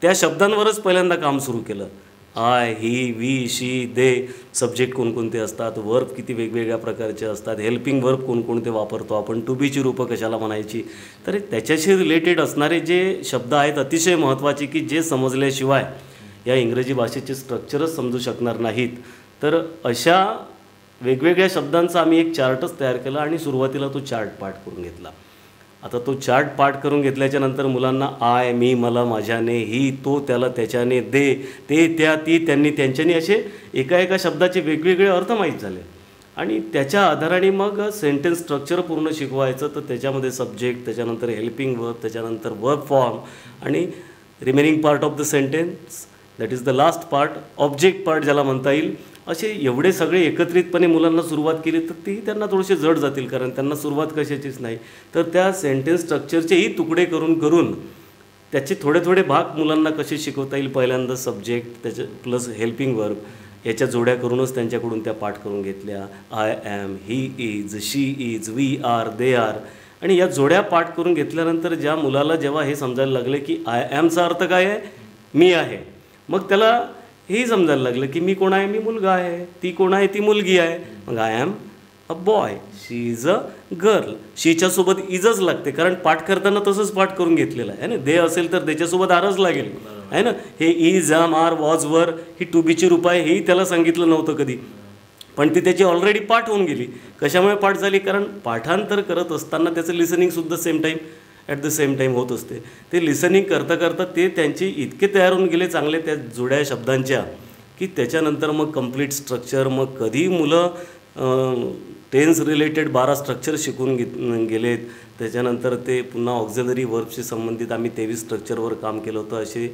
त्या शब्दांवरच पहिल्यांदा काम सुरू केलं. I, he, we, she, they subject कोणकोणते असतात, वर्ब किती वेगवेगळ्या प्रकारचे असतात, हेल्पिंग वर्ब कोणकोणते वापरतो आपण, टू बीची रूपं कशाला म्हणायची. तर त्याच्याशी रिलेटेड असणारे जे शब्द आहेत अतिशय महत्त्वाचे, की जे समजल्याशिवाय या इंग्रजी भाषेचे स्ट्रक्चरच समजू शकणार नाहीत. तर अशा वेगवेगळ्या शब्दांचा आम्ही एक चार्टच तयार केला आणि सुरुवातीला तो चार्ट पाठ करून घेतला. आता तो चार्ट पाठ करून घेतल्याच्या नंतर मुलांना आय, मी, मला, माझ्याने, ही, तो, त्याला, त्याच्याने, दे, ते, त्या, ती, त्यांनी, त्यांच्यानी असे एका एका शब्दाचे वेगवेगळे अर्थ माहीत झाले. आणि त्याच्या आधाराने मग सेंटेन्स स्ट्रक्चर पूर्ण शिकवायचं. तर त्याच्यामध्ये सब्जेक्ट, त्याच्यानंतर हेल्पिंग वर्ब, त्याच्यानंतर वर्ब फॉर्म आणि remaining part of the sentence, that is the last part, object part ज्याला म्हणता येईल. असे एवढे सगळे एकत्रितपणे मुलांना सुरुवात केली तर ती त्यांना थोडेसे जड जातील, कारण त्यांना सुरुवात कशाचीच नाही. तर त्या सेंटेन्स स्ट्रक्चरचेही तुकडे करून करून त्याचे थोडे थोडे भाग मुलांना कसे शिकवता येईल. पहिल्यांदा सब्जेक्ट, त्याच्या प्लस हेल्पिंग वर्ब याच्या जोड्या करूनच त्यांच्याकडून त्या पाठ करून घेतल्या. I am, he is, she is, we are, they are. आणि या जोड्या पाठ करून घेतल्यानंतर ज्या मुलाला जेव्हा हे समजायला लागले की आय ॲमचा अर्थ काय आहे, मी आहे, मग त्याला हेही समजायला लागलं की मी कोण आहे, मी मुलगा आहे, ती कोण आहे, ती मुलगी आहे. मग I am a boy, she is a girl. शीच्यासोबत इजच लागते, कारण पाठ करताना तसंच पाठ करून घेतलेलं आहे ना. दे असेल तर त्याच्यासोबत आरच लागेल आहे ना. हे इज, आम, आर, वॉज, वर ही टू बीची रूप आहे, हेही त्याला सांगितलं नव्हतं कधी, पण ती त्याची ऑलरेडी पाठ होऊन गेली. कशामुळे पाठ झाली, कारण पाठांतर करत असताना त्याचं लिसनिंगसुद्धा ॲट द सेम टाईम होत असते. ते लिसनिंग करता करता ते त्यांचे इतके तयार होऊन गेले चांगले त्या जोड्या शब्दांच्या, की त्याच्यानंतर मग कंप्लीट स्ट्रक्चर. मग कधी मुलं टेन्स रिलेटेड 12 स्ट्रक्चर शिकून गेलेत. त्याच्यानंतर ते पुन्हा ऑक्झिलरी वर्बशी संबंधित आम्ही 23 स्ट्रक्चरवर काम केलं होतं. असे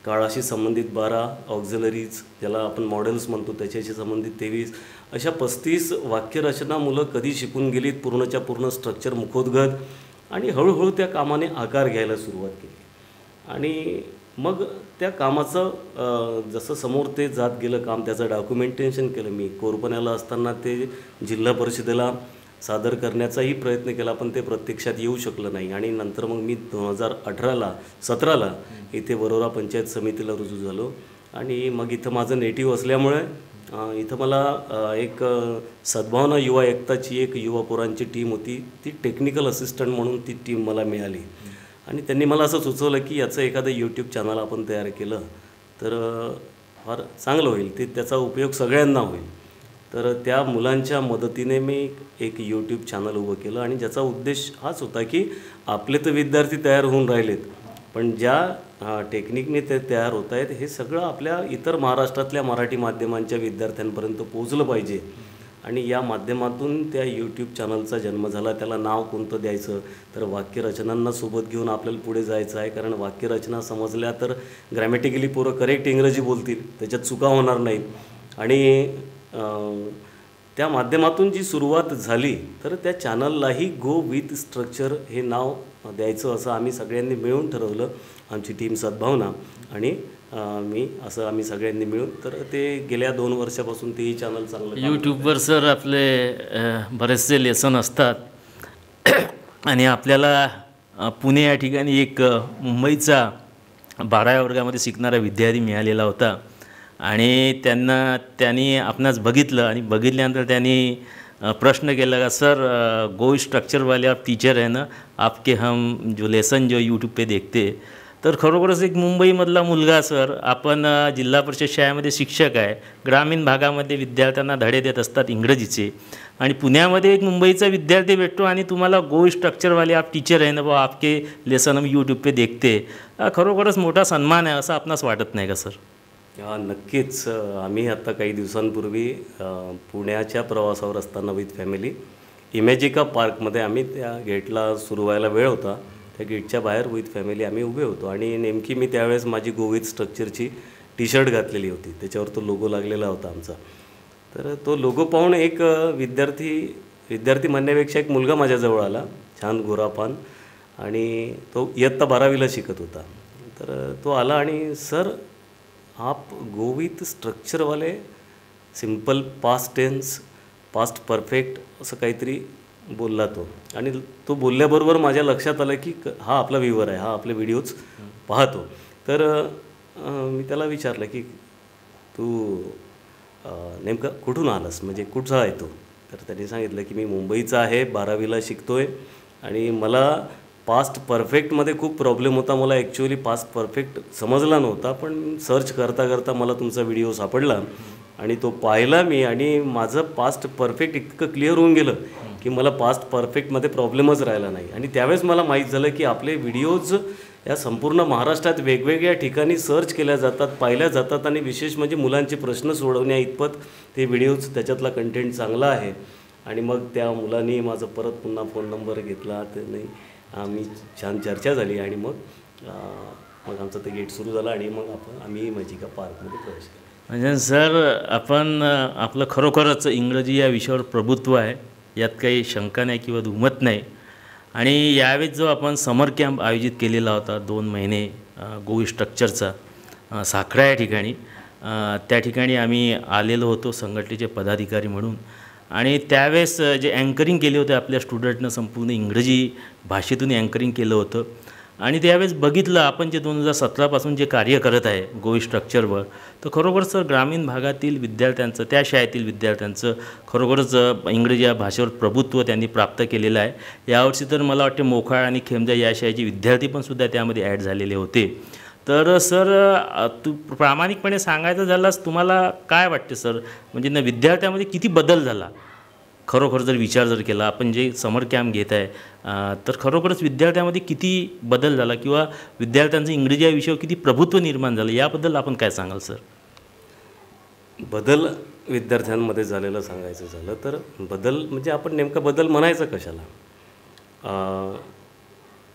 काळाशी संबंधित 12 ऑक्झिलरीज ज्याला आपण मॉडेल्स म्हणतो त्याच्याशी संबंधित 23, अशा 35 वाक्यरचना मुलं कधी शिकून गेलीत, पूर्णच्या पूर्ण स्ट्रक्चर मुखोद्गत. आणि हळूहळू त्या कामाने आकार घ्यायला सुरुवात केली. आणि मग त्या कामाचं जसं समोर ते जात गेलं काम, त्याचं डॉक्युमेंटेशन केलं मी. कोरपण्याला असताना ते जिल्हा परिषदेला सादर करण्याचाही प्रयत्न केला, पण ते प्रत्यक्षात येऊ शकलं नाही. आणि नंतर मग मी 2017ला इथे वरोरा पंचायत समितीला रुजू झालो. आणि मग इथं माझं नेटिव्ह असल्यामुळे इथं मला एक सद्भावना युवा एकताची एक युवा पोरांची टीम होती, ती टेक्निकल असिस्टंट म्हणून ती टीम मला मिळाली. आणि त्यांनी मला असं सुचवलं की याचं एखादं यूट्यूब चॅनल आपण तयार केलं तर फार चांगलं होईल, ते त्याचा उपयोग सगळ्यांना होईल. तर त्या मुलांच्या मदतीने मी एक यूट्यूब चॅनल उभं केलं. आणि ज्याचा उद्देश हाच होता की आपले तर विद्यार्थी तयार होऊन राहिलेत, पण ज्या टेक्निकने ते तयार होत आहेत हे सगळं आपल्या इतर महाराष्ट्रातल्या मराठी माध्यमांच्या विद्यार्थ्यांपर्यंत पोहोचलं पाहिजे. आणि या माध्यमातून त्या यूट्यूब चॅनलचा जन्म झाला. त्याला नाव कोणतं द्यायचं, तर वाक्यरचनांना सोबत घेऊन आपल्याला पुढे जायचं आहे. कारण वाक्यरचना समजल्या तर ग्रॅमॅटिकली पोरं करेक्ट इंग्रजी बोलतील, त्याच्यात चुका होणार नाहीत. आणि त्या माध्यमातून जी सुरुवात झाली तर त्या चॅनललाही गो विथ स्ट्रक्चर हे नाव द्यायचं असं आम्ही सगळ्यांनी मिळून ठरवलं. आमची टीम सद्भावना आणि मी असं आम्ही सगळ्यांनी मिळून. तर ते गेल्या 2 वर्षापासून तेही चॅनल चांगलं. यूट्यूबवर सर आपले बरेचसे लेसन असतात आणि आपल्याला पुणे या ठिकाणी एक मुंबईचा 12व्या वर्गामध्ये शिकणारा विद्यार्थी मिळालेला होता. आणि त्यांनी आपणास बघितलं आणि बघितल्यानंतर त्यांनी प्रश्न केला का सर गो स्ट्रक्चर वाले आप टीचर है ना, आपके हम जो लेसन जो यूट्यूब पे देखते तर खरोखरच एक मुंबईमधला मुलगा सर, आपण जिल्हा परिषद शाळेमध्ये शिक्षक आहे, ग्रामीण भागामध्ये विद्यार्थ्यांना धडे देत असतात इंग्रजीचे, आणि पुण्यामध्ये एक मुंबईचा विद्यार्थी भेटतो आणि तुम्हाला गो स्ट्रक्चर वाले आप टीचर आहे ना बा, आपके लेसन हम यूट्यूब पे देखते. खरोखरच मोठा सन्मान आहे असं आपणास वाटत नाही का सर? हा, नक्कीच. आम्ही आता काही दिवसांपूर्वी पुण्याच्या प्रवासावर असताना विथ फॅमिली इमॅजिका पार्कमध्ये आम्ही त्या गेटला सुरू व्हायला वेळ होता, त्या गेटच्या बाहेर विथ फॅमिली आम्ही उभे होतो आणि नेमकी मी त्यावेळेस माझी गो विथ स्ट्रक्चरची टी शर्ट घातलेली होती, त्याच्यावर तो लोगो लागलेला होता आमचा. तर तो लोगो पाहून एक विद्यार्थी म्हणण्यापेक्षा एक मुलगा माझ्याजवळ आला, छान गोरापान, आणि तो इयत्ता 12वीला शिकत होता. तर तो आला आणि सर आप गो विथ स्ट्रक्चर वाले simple past tense past perfect असं काहीतरी बोलला तो. आणि तो बोलल्याबरोबर माझ्या लक्षात आलं की हा आपला व्ह्यूवर आहे, हा आपले व्हिडिओज पाहतो. तर मी त्याला विचारलं की तू नेमकं कुठून आलास, म्हणजे कुठचा आहे तो? तर त्यांनी सांगितलं की मी मुंबईचा आहे, 12वीला शिकतो आहे आणि मला पास्ट परफेक्टमध्ये खूप प्रॉब्लेम होता. मला ॲक्च्युअली पास्ट परफेक्ट समजला नव्हता, पण सर्च करता करता मला तुमचा व्हिडिओ सापडला आणि तो पाहिला मी, आणि माझं पास्ट परफेक्ट इतकं क्लिअर होऊन गेलं की मला पास्ट परफेक्टमध्ये प्रॉब्लेमच राहिला नाही. आणि त्यावेळेस मला माहीत झालं की आपले व्हिडिओज या संपूर्ण महाराष्ट्रात वेगवेगळ्या ठिकाणी सर्च केल्या जातात, पाहिल्या जातात, आणि विशेष म्हणजे मुलांचे प्रश्न सोडवण्या इतपत ते व्हिडिओज, त्याच्यातला कंटेंट चांगला आहे. आणि मग त्या मुलांनी माझं परत पुन्हा फोन नंबर घेतला, त्याने आम्ही छान चर्चा झाली आणि मग आमचं ते गेट सुरू झालं आणि मग आम्ही इमॅजिका पार्कमध्ये प्रवेश केला. म्हणजे सर, आपण आपलं खरोखरच इंग्रजी या विषयावर प्रभुत्व आहे, यात काही शंका नाही किंवा दुमत नाही. आणि यावेळेस जो आपण समर कॅम्प आयोजित केलेला होता 2 महिने गो स्ट्रक्चरचा साखरा या ठिकाणी, त्या ठिकाणी आम्ही आलेलो होतो संघटनेचे पदाधिकारी म्हणून. आणि त्यावेळेस जे अँकरिंग केले होते आपल्या स्टुडंटनं, संपूर्ण इंग्रजी भाषेतून अँकरिंग केलं होतं. आणि त्यावेळेस बघितलं आपण जे 2017पासून जे कार्य करत आहे गो स्ट्रक्चरवर, तर खरोखर सर ग्रामीण भागातील विद्यार्थ्यांचं, त्या शाळेतील विद्यार्थ्यांचं खरोखरच इंग्रजी या भाषेवर प्रभुत्व त्यांनी प्राप्त केलेलं आहे. यावर्षी तर मला वाटते मोखाळ आणि खेमजा या शाळेचे विद्यार्थी पण सुद्धा त्यामध्ये ॲड झालेले होते. तर सर, तू प्रामाणिकपणे सांगायचं झालास, तुम्हाला काय वाटते सर, म्हणजे ना विद्यार्थ्यामध्ये किती बदल झाला खरोखर जर विचार जर केला, आपण जे समर कॅम्प घेत आहे तर खरोखरच विद्यार्थ्यामध्ये किती बदल झाला किंवा विद्यार्थ्यांचं इंग्रजी या विषयावर किती प्रभुत्व निर्माण झालं, याबद्दल आपण काय सांगाल सर? बदल विद्यार्थ्यांमध्ये झालेलं सांगायचं झालं तर बदल म्हणजे आपण नेमका बदल म्हणायचं कशाला?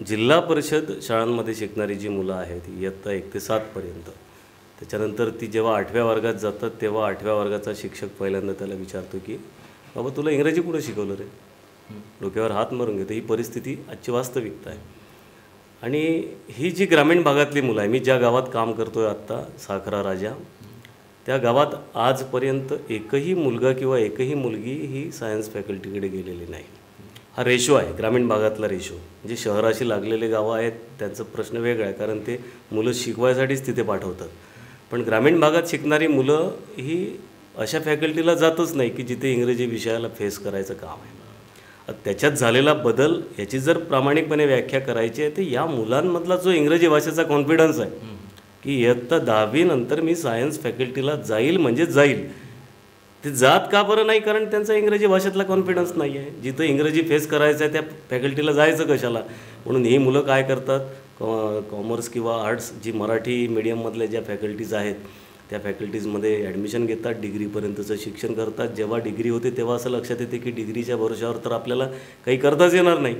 जिल्हा परिषद शाळांमध्ये शिकणारी जी मुलं आहेत इयत्ता 1 ते 7पर्यंत, त्याच्यानंतर ती जेव्हा 8व्या वर्गात जातात तेव्हा 8व्या वर्गाचा शिक्षक पहिल्यांदा त्याला विचारतो की बाबा तुला इंग्रजी कुठं शिकवलं रे? डोक्यावर हात मारून घेतो. ही परिस्थिती आजची वास्तविकता आहे. आणि ही जी ग्रामीण भागातली मुलं आहे, मी ज्या गावात काम करतो आहे आत्ता, साखरा राजा, त्या गावात आजपर्यंत एकही मुलगा किंवा एकही मुलगी ही सायन्स फॅकल्टीकडे गेलेली नाही. हा रेशो आहे, ग्रामीण भागातला रेशो. म्हणजे शहराशी लागलेले गावं आहेत त्यांचा प्रश्न वेगळा आहे, कारण ते मुलं शिकवायसाठीच तिथे पाठवतात. पण ग्रामीण भागात शिकणारी मुलं ही अशा फॅकल्टीला जातच नाही की जिथे इंग्रजी विषयाला फेस करायचं काम आहे. त्याच्यात झालेला बदल याची जर प्रामाणिकपणे व्याख्या करायची आहे तर या मुलांमधला जो इंग्रजी भाषेचा कॉन्फिडन्स आहे की इयत्ता 10वी नंतर मी सायन्स फॅकल्टीला जाईल म्हणजे जाईल, ते जात का बरं नाही? कारण त्यांचा इंग्रजी भाषेतला कॉन्फिडन्स नाही आहे. जिथं इंग्रजी फेस करायचं आहे त्या फॅकल्टीला जायचं कशाला? म्हणून ही मुलं काय करतात, कॉमर्स किंवा आर्ट्स, जी मराठी मीडियममधल्या ज्या फॅकल्टीज आहेत त्या फॅकल्टीजमध्ये ॲडमिशन घेतात, डिग्रीपर्यंतचं शिक्षण करतात. जेव्हा डिग्री होते तेव्हा असं लक्षात येते की डिग्रीच्या भरोशावर तर आपल्याला काही करताच येणार नाही.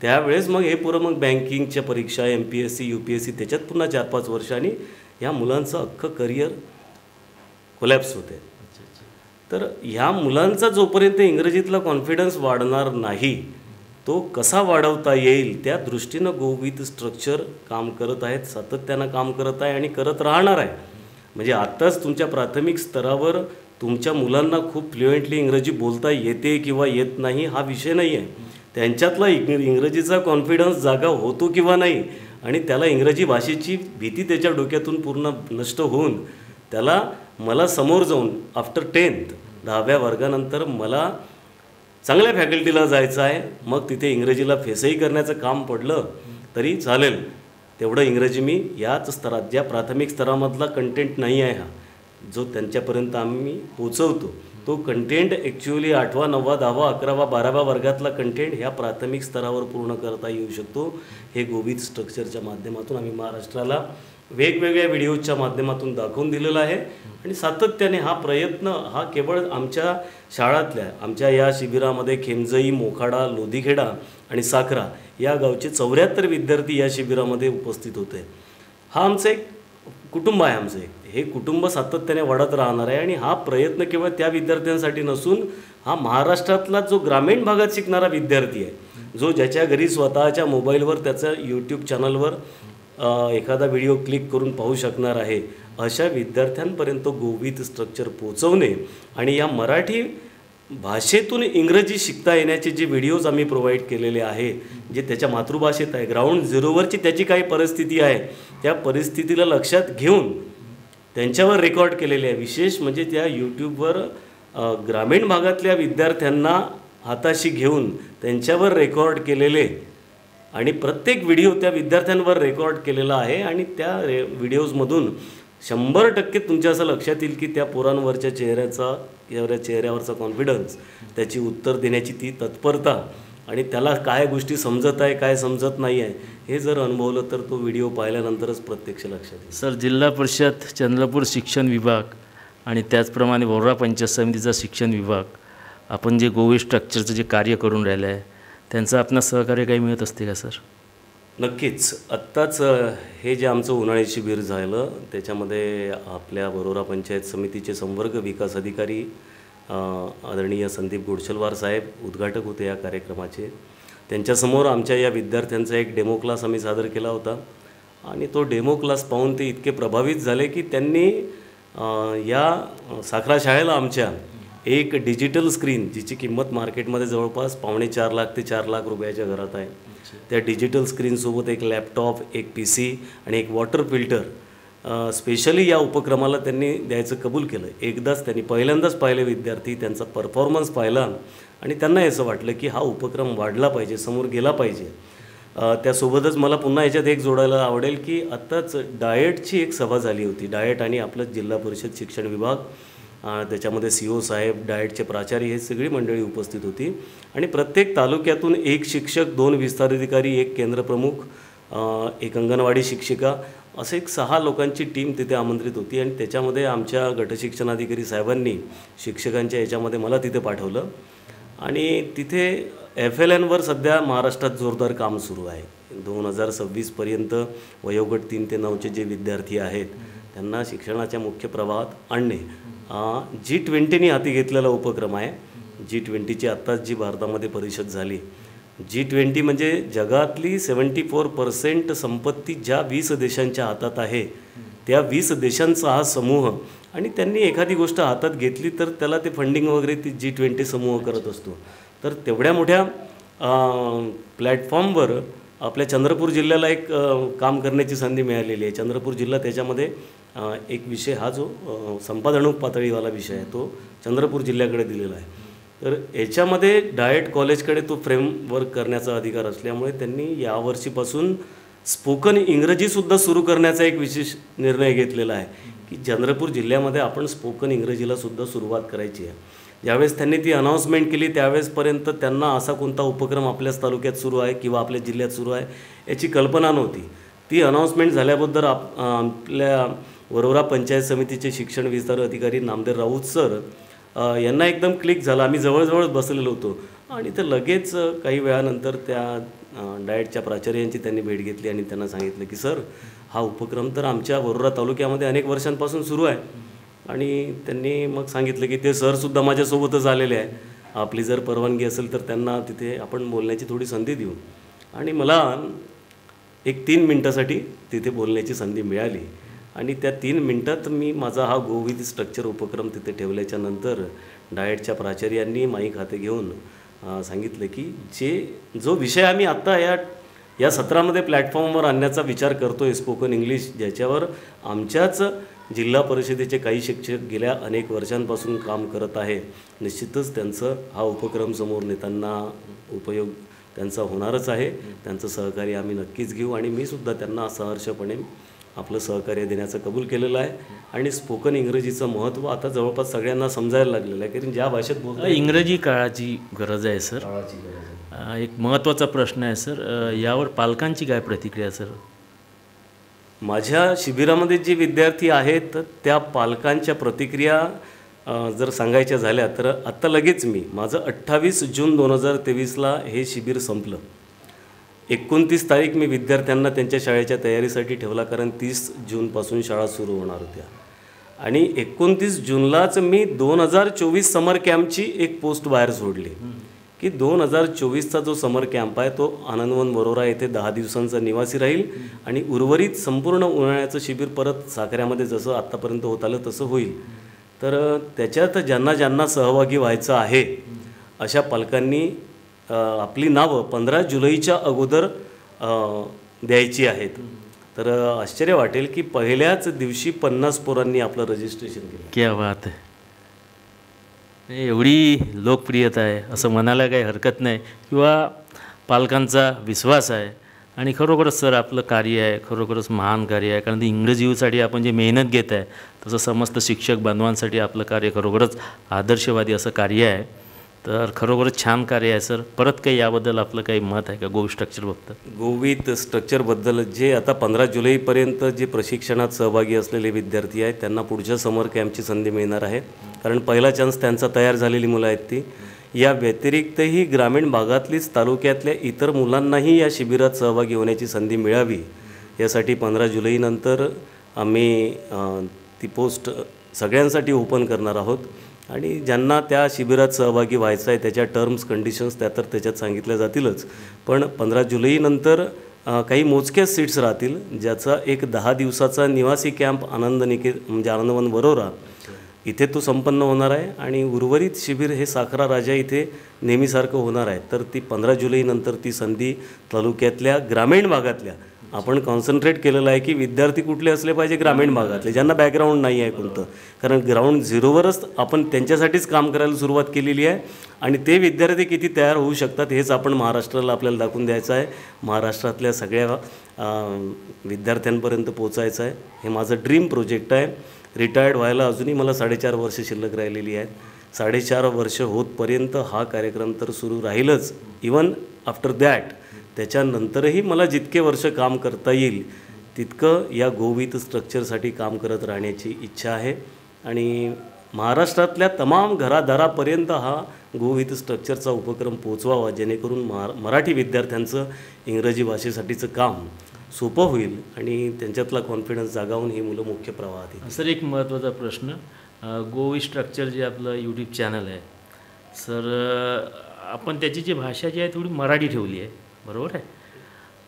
त्यावेळेस मग हे पुरं मग बँकिंगच्या परीक्षा, MPSC UPSC, त्याच्यात पुन्हा 4-5 वर्षांनी ह्या मुलांचं अख्खं करिअर कोलॅप्स होते. तर ह्या मुलांचा जोपर्यंत इंग्रजीतला कॉन्फिडन्स वाढणार नाही तो कसा वाढवता येईल त्या दृष्टीनं गो विथ स्ट्रक्चर काम करत आहेत, सातत्यानं काम करत आहे आणि करत राहणार आहे. म्हणजे आत्ताच तुमच्या प्राथमिक स्तरावर तुमच्या मुलांना खूप फ्लुएंटली इंग्रजी बोलता येते किंवा येत नाही हा विषय नाही आहे. त्यांच्यातला इंग्रजीचा कॉन्फिडन्स जागा होतो किंवा नाही, आणि त्याला इंग्रजी भाषेची भीती त्याच्या डोक्यातून पूर्ण नष्ट होऊन त्याला मला समोर जाऊन आफ्टर 10th 10व्या वर्गानंतर मला चांगल्या फॅकल्टीला जायचं आहे, मग तिथे इंग्रजीला फेसही करण्याचं काम पडलं तरी चालेल, तेवढं इंग्रजी मी याच स्तरात, ज्या प्राथमिक स्तरामधला कंटेंट नाही आहे, हा जो त्यांच्यापर्यंत आम्ही पोचवतो तो कंटेंट ॲक्च्युअली 8वा 9वा 10वा 11वा 12व्या वर्गातला कंटेंट ह्या प्राथमिक स्तरावर पूर्ण करता येऊ शकतो. हे गोवित स्ट्रक्चरच्या माध्यमातून आम्ही महाराष्ट्राला वेगवेगळ्या व्हिडिओजच्या माध्यमातून दाखवून दिलेला आहे. आणि सातत्याने हा प्रयत्न हा केवळ आमच्या शाळातल्या, आमच्या या शिबिरामध्ये खेमजई, मोखाडा, लोधीखेडा आणि साखरा या गावचे 74 विद्यार्थी या शिबिरामध्ये उपस्थित होते. हा आमचं एक कुटुंब आहे. आमचं हे कुटुंब सातत्याने वाढत राहणार आहे. आणि हा प्रयत्न केवळ त्या विद्यार्थ्यांसाठी नसून हा महाराष्ट्रातला जो ग्रामीण भागात शिकणारा विद्यार्थी आहे, जो ज्याच्या घरी स्वतःच्या मोबाईलवर त्याचं यूट्यूब चॅनलवर एखादा व्हिडिओ क्लिक करून पाहू शकणार आहे, अशा विद्यार्थ्यांपर्यंत गोवित स्ट्रक्चर पोचवणे आणि या मराठी भाषेतून इंग्रजी शिकता येण्याचे जे व्हिडिओज आम्ही प्रोव्हाइड केलेले आहे, जे त्याच्या मातृभाषेत आहे, ग्राउंड झिरोवरची त्याची काही परिस्थिती आहे, त्या परिस्थितीला लक्षात घेऊन त्यांच्यावर रेकॉर्ड केलेले आहे. विशेष म्हणजे त्या यूट्यूबवर ग्रामीण भागातल्या विद्यार्थ्यांना हाताशी घेऊन त्यांच्यावर रेकॉर्ड केलेले आणि प्रत्येक व्हिडिओ त्या विद्यार्थ्यांवर रेकॉर्ड केलेला आहे. आणि त्या व्हिडिओजमधून 100% तुमच्या असं लक्षात येईल की त्या पोरांवरच्या चेहऱ्यावरचा कॉन्फिडन्स, त्याची उत्तर देण्याची ती तत्परता आणि त्याला काय गोष्टी समजत आहे, काय समजत नाही आहे, हे जर अनुभवलं तर तो व्हिडिओ पाहिल्यानंतरच प्रत्यक्ष लक्षात येईल. सर, जिल्हा परिषद चंद्रपूर शिक्षण विभाग आणि त्याचप्रमाणे वरोरा पंचायत समितीचा शिक्षण विभाग, आपण जे गोवित स्ट्रक्चरचं जे कार्य करून राहिलं आहे त्यांचं आपलं सहकार्य काही मिळत असते का सर? नक्कीच. आत्ताच हे जे आमचं उन्हाळी शिबिर झालं त्याच्यामध्ये आपल्या वरोरा पंचायत समितीचे संवर्ग विकास अधिकारी आदरणीय संदीप गोडशलवार साहेब उद्घाटक होते या कार्यक्रमाचे. त्यांच्यासमोर आमच्या या विद्यार्थ्यांचा एक डेमो क्लास आम्ही सादर केला होता. आणि तो डेमो क्लास पाहून ते इतके प्रभावित झाले की त्यांनी या साखरा शाळेला आमच्या एक डिजिटल स्क्रीन, जिची किंमत मार्केटमध्ये जवळपास 4.25 लाख ते 4 लाख रुपयाच्या घरात आहे, त्या डिजिटल स्क्रीनसोबत एक लॅपटॉप, एक PC आणि एक वॉटर फिल्टर स्पेशली या उपक्रमाला त्यांनी द्यायचं कबूल केलं. एकदाच त्यांनी पहिल्यांदाच पाहिले विद्यार्थी, त्यांचा परफॉर्मन्स पाहिला आणि त्यांना असं वाटलं की हा उपक्रम वाढला पाहिजे, समोर गेला पाहिजे. त्यासोबतच मला पुन्हा याच्यात एक जोडायला आवडेल की आत्ताच डाएटची एक सभा झाली होती. डाएट आणि आपलं जिल्हा परिषद शिक्षण विभाग, त्याच्यामध्ये CO साहेब, डाएटचे प्राचार्य, हे सगळी मंडळी उपस्थित होती. आणि प्रत्येक तालुक्यातून एक शिक्षक, 2 विस्तार अधिकारी, एक केंद्रप्रमुख, एक अंगणवाडी शिक्षिका, असं एक 6 लोकांची टीम तिथे आमंत्रित होती. आणि त्याच्यामध्ये आमच्या गटशिक्षणाधिकारी साहेबांनी शिक्षकांच्या याच्यामध्ये मला तिथे पाठवलं. आणि तिथे FLNवर सध्या महाराष्ट्रात जोरदार काम सुरू आहे. 2026पर्यंत वयोगट 3 ते 9चे जे विद्यार्थी आहेत त्यांना शिक्षणाच्या मुख्य प्रवाहात आणणे G20नी हाती घेतलेला उपक्रम आहे. G20ची आत्ताच जी भारतामध्ये परिषद झाली, G20 म्हणजे जगातली 74% संपत्ती ज्या 20 देशांच्या हातात आहे, त्या 20 देशांचा हा समूह. आणि त्यांनी एखादी गोष्ट हातात घेतली तर त्याला ते फंडिंग वगैरे ती G20 समूह करत असतो. तर तेवढ्या मोठ्या प्लॅटफॉर्मवर आपल्या चंद्रपूर जिल्ह्याला एक काम करण्याची संधी मिळालेली आहे. चंद्रपूर जिल्हा त्याच्यामध्ये एक विषय, हा जो संपादन पातळीवाला विषय आहे, तो चंद्रपूर जिल्ह्याकडे दिलेला आहे. तर याच्यामध्ये डाएट कॉलेजकडे तो फ्रेमवर्क करण्याचा अधिकार असल्यामुळे त्यांनी यावर्षीपासून स्पोकन इंग्रजीसुद्धा सुरू करण्याचा एक विशेष निर्णय घेतलेला आहे की चंद्रपूर जिल्ह्यामध्ये आपण स्पोकन इंग्रजीलासुद्धा सुरुवात करायची आहे. ज्यावेळेस त्यांनी ती अनाऊन्समेंट केली त्यावेळेसपर्यंत त्यांना असा कोणता उपक्रम आपल्याच तालुक्यात सुरू आहे किंवा आपल्या जिल्ह्यात सुरू आहे याची कल्पना नव्हती. ती अनाऊन्समेंट झाल्याबद्दल आपल्या वरोरा पंचायत समितीचे शिक्षण विस्तार अधिकारी नामदेव राऊत सर यांना एकदम क्लिक झालं. आम्ही जवळजवळ बसलेलो होतो आणि ते लगेच काही वेळानंतर त्या डाएटच्या प्राचार्यांची त्यांनी भेट घेतली आणि त्यांना सांगितलं की सर, हा उपक्रम तर आमच्या वरोरा तालुक्यामध्ये अनेक वर्षांपासून सुरू आहे. आणि त्यांनी मग सांगितलं की ते सरसुद्धा माझ्यासोबतच आलेले आहे, आपली जर परवानगी असेल तर त्यांना तिथे आपण बोलण्याची थोडी संधी देऊ. आणि मला एक 3 मिनटासाठी तिथे बोलण्याची संधी मिळाली. आणि त्या 3 मिनटात मी माझा हा गोवित स्ट्रक्चर उपक्रम तिथे ठेवल्याच्या नंतर डाएटच्या प्राचार्यांनी माईक हाती घेऊन सांगितलं की जो विषय आम्ही आत्ता या सत्रामध्ये प्लॅटफॉर्मवर आणण्याचा विचार करतो आहे, स्पोकन इंग्लिश, ज्याच्यावर आमच्याच जिल्हा परिषदेचे काही शिक्षक गेल्या अनेक वर्षांपासून काम करत आहे, निश्चितच त्यांचं हा उपक्रम समोर नेताना उपयोग त्यांचा होणारच आहे. त्यांचं सहकार्य आम्ही नक्कीच घेऊ आणि मी सुद्धा त्यांना सहर्षपणे आपलं सहकार्य देण्याचं कबूल केलेलं आहे. आणि स्पोकन इंग्रजीचं महत्त्व आता जवळपास सगळ्यांना समजायला लागलेलं आहे, कारण ज्या भाषेत बोलतो इंग्रजी काळाची गरज आहे सर. काळाची गरज आहे. एक महत्त्वाचा प्रश्न आहे सर, यावर पालकांची काय प्रतिक्रिया सर? माझ्या शिबिरामध्ये जे विद्यार्थी आहेत त्या पालकांच्या प्रतिक्रिया जर सांगायच्या झाल्या तर आत्ता लगेच माझं 28 जून 2023ला हे शिबिर संपलं. 29 तारीख मी विद्यार्थ्यांना त्यांच्या शाळेच्या तयारीसाठी ठेवला, कारण 30 जूनपासून शाळा सुरू होणार होत्या. आणि 29 जूनलाच मी 2024 समर कॅम्पची एक पोस्ट बाहेर सोडली की 2024चा जो समर कॅम्प आहे तो आनंदवन वरोरा येथे 10 दिवसांचा निवासी राहील आणि उर्वरित संपूर्ण उन्हाळ्याचं शिबिर परत साखऱ्यामध्ये जसं आत्तापर्यंत होत आलं तसं होईल. तर त्याच्यात ज्यांना ज्यांना सहभागी व्हायचं आहे अशा पालकांनी आपली नावं 15 जुलैच्या अगोदर द्यायची आहेत. तर आश्चर्य वाटेल की पहिल्याच दिवशी 50 पोरांनी आपलं रजिस्ट्रेशन केलं. क्या बात आहे. एवढी लोकप्रियता आहे असं म्हणायला काही हरकत नाही, किंवा पालकांचा विश्वास आहे. आणि खरोखरच सर आपलं कार्य आहे, खरोखरच महान कार्य आहे. कारण इंग्रजीसाठी आपण जे मेहनत घेत आहे तसं समस्त शिक्षक बांधवांसाठी आपलं कार्य खरोखरच आदर्शवादी असं कार्य आहे. तर खरोखरच छान कार्य आहे सर. परत काही याबद्दल आपलं काही मत आहे का गो स्ट्रक्चरबद्दल? गोवित स्ट्रक्चरबद्दल जे आता 15 जुलैपर्यंत जे प्रशिक्षणात सहभागी असलेले विद्यार्थी आहेत त्यांना पुढच्या समर कॅम्पची संधी मिळणार आहे, कारण पहिला चान्स त्यांचा तयार झालेली मुलं आहेत ती. या व्यतिरिक्तही ग्रामीण भागातलीच तालुक्यातल्या इतर मुलांनाही या शिबिरात सहभागी होण्याची संधी मिळावी यासाठी 15 जुलैनंतर आम्ही ती पोस्ट सगळ्यांसाठी ओपन करणार आहोत. आणि ज्यांना त्या शिबिरात सहभागी व्हायचं आहे त्याच्या टर्म्स कंडिशन्स त्या तर त्याच्यात सांगितल्या जातीलच, पण 15 जुलैनंतर काही मोजक्याच सीट्स राहतील, ज्याचा एक 10 दिवसाचा निवासी कॅम्प म्हणजे आनंदवन वरोरा इथे तो संपन्न होणार आहे. आणि उर्वरित शिबिर हे साखरा राजा इथे नेहमीसारखं होणार आहे. तर ती 15 जुलैनंतर ती संधी तालुक्यातल्या ग्रामीण भागातल्या आपण कॉन्सन्ट्रेट केलेलं आहे की विद्यार्थी कुठले असले पाहिजे, ग्रामीण भागातले ज्यांना बॅकग्राऊंड नाही आहे कोणतं, कारण ग्राउंड झिरोवरच आपण त्यांच्यासाठीच काम करायला सुरुवात केलेली आहे. आणि ते विद्यार्थी किती तयार होऊ शकतात हेच आपण महाराष्ट्राला आपल्याला दाखवून द्यायचं आहे, महाराष्ट्रातल्या सगळ्या विद्यार्थ्यांपर्यंत पोचायचं आहे. हे माझं ड्रीम प्रोजेक्ट आहे. रिटायर्ड व्हायला अजूनही मला 4.5 वर्ष शिल्लक राहिलेली आहेत. 4.5 वर्ष होतपर्यंत हा कार्यक्रम तर सुरू राहीलच. इवन आफ्टर दॅट त्याच्यानंतरही मला जितके वर्ष काम करता येईल तितकं या गोवित स्ट्रक्चरसाठी काम करत राहण्याची इच्छा आहे. आणि महाराष्ट्रातल्या तमाम घरादारापर्यंत हा गोवित स्ट्रक्चरचा उपक्रम पोचवावा, जेणेकरून मराठी विद्यार्थ्यांचं इंग्रजी भाषेसाठीचं काम सोपं होईल आणि त्यांच्यातला कॉन्फिडन्स जागावून ही मुलं मुख्य प्रवाहात येतील. सर एक महत्त्वाचा प्रश्न, गोवित स्ट्रक्चर जे आपलं यूट्यूब चॅनल आहे सर, आपण त्याची जी भाषा जी आहे थोडी मराठी ठेवली आहे, बरोबर आहे?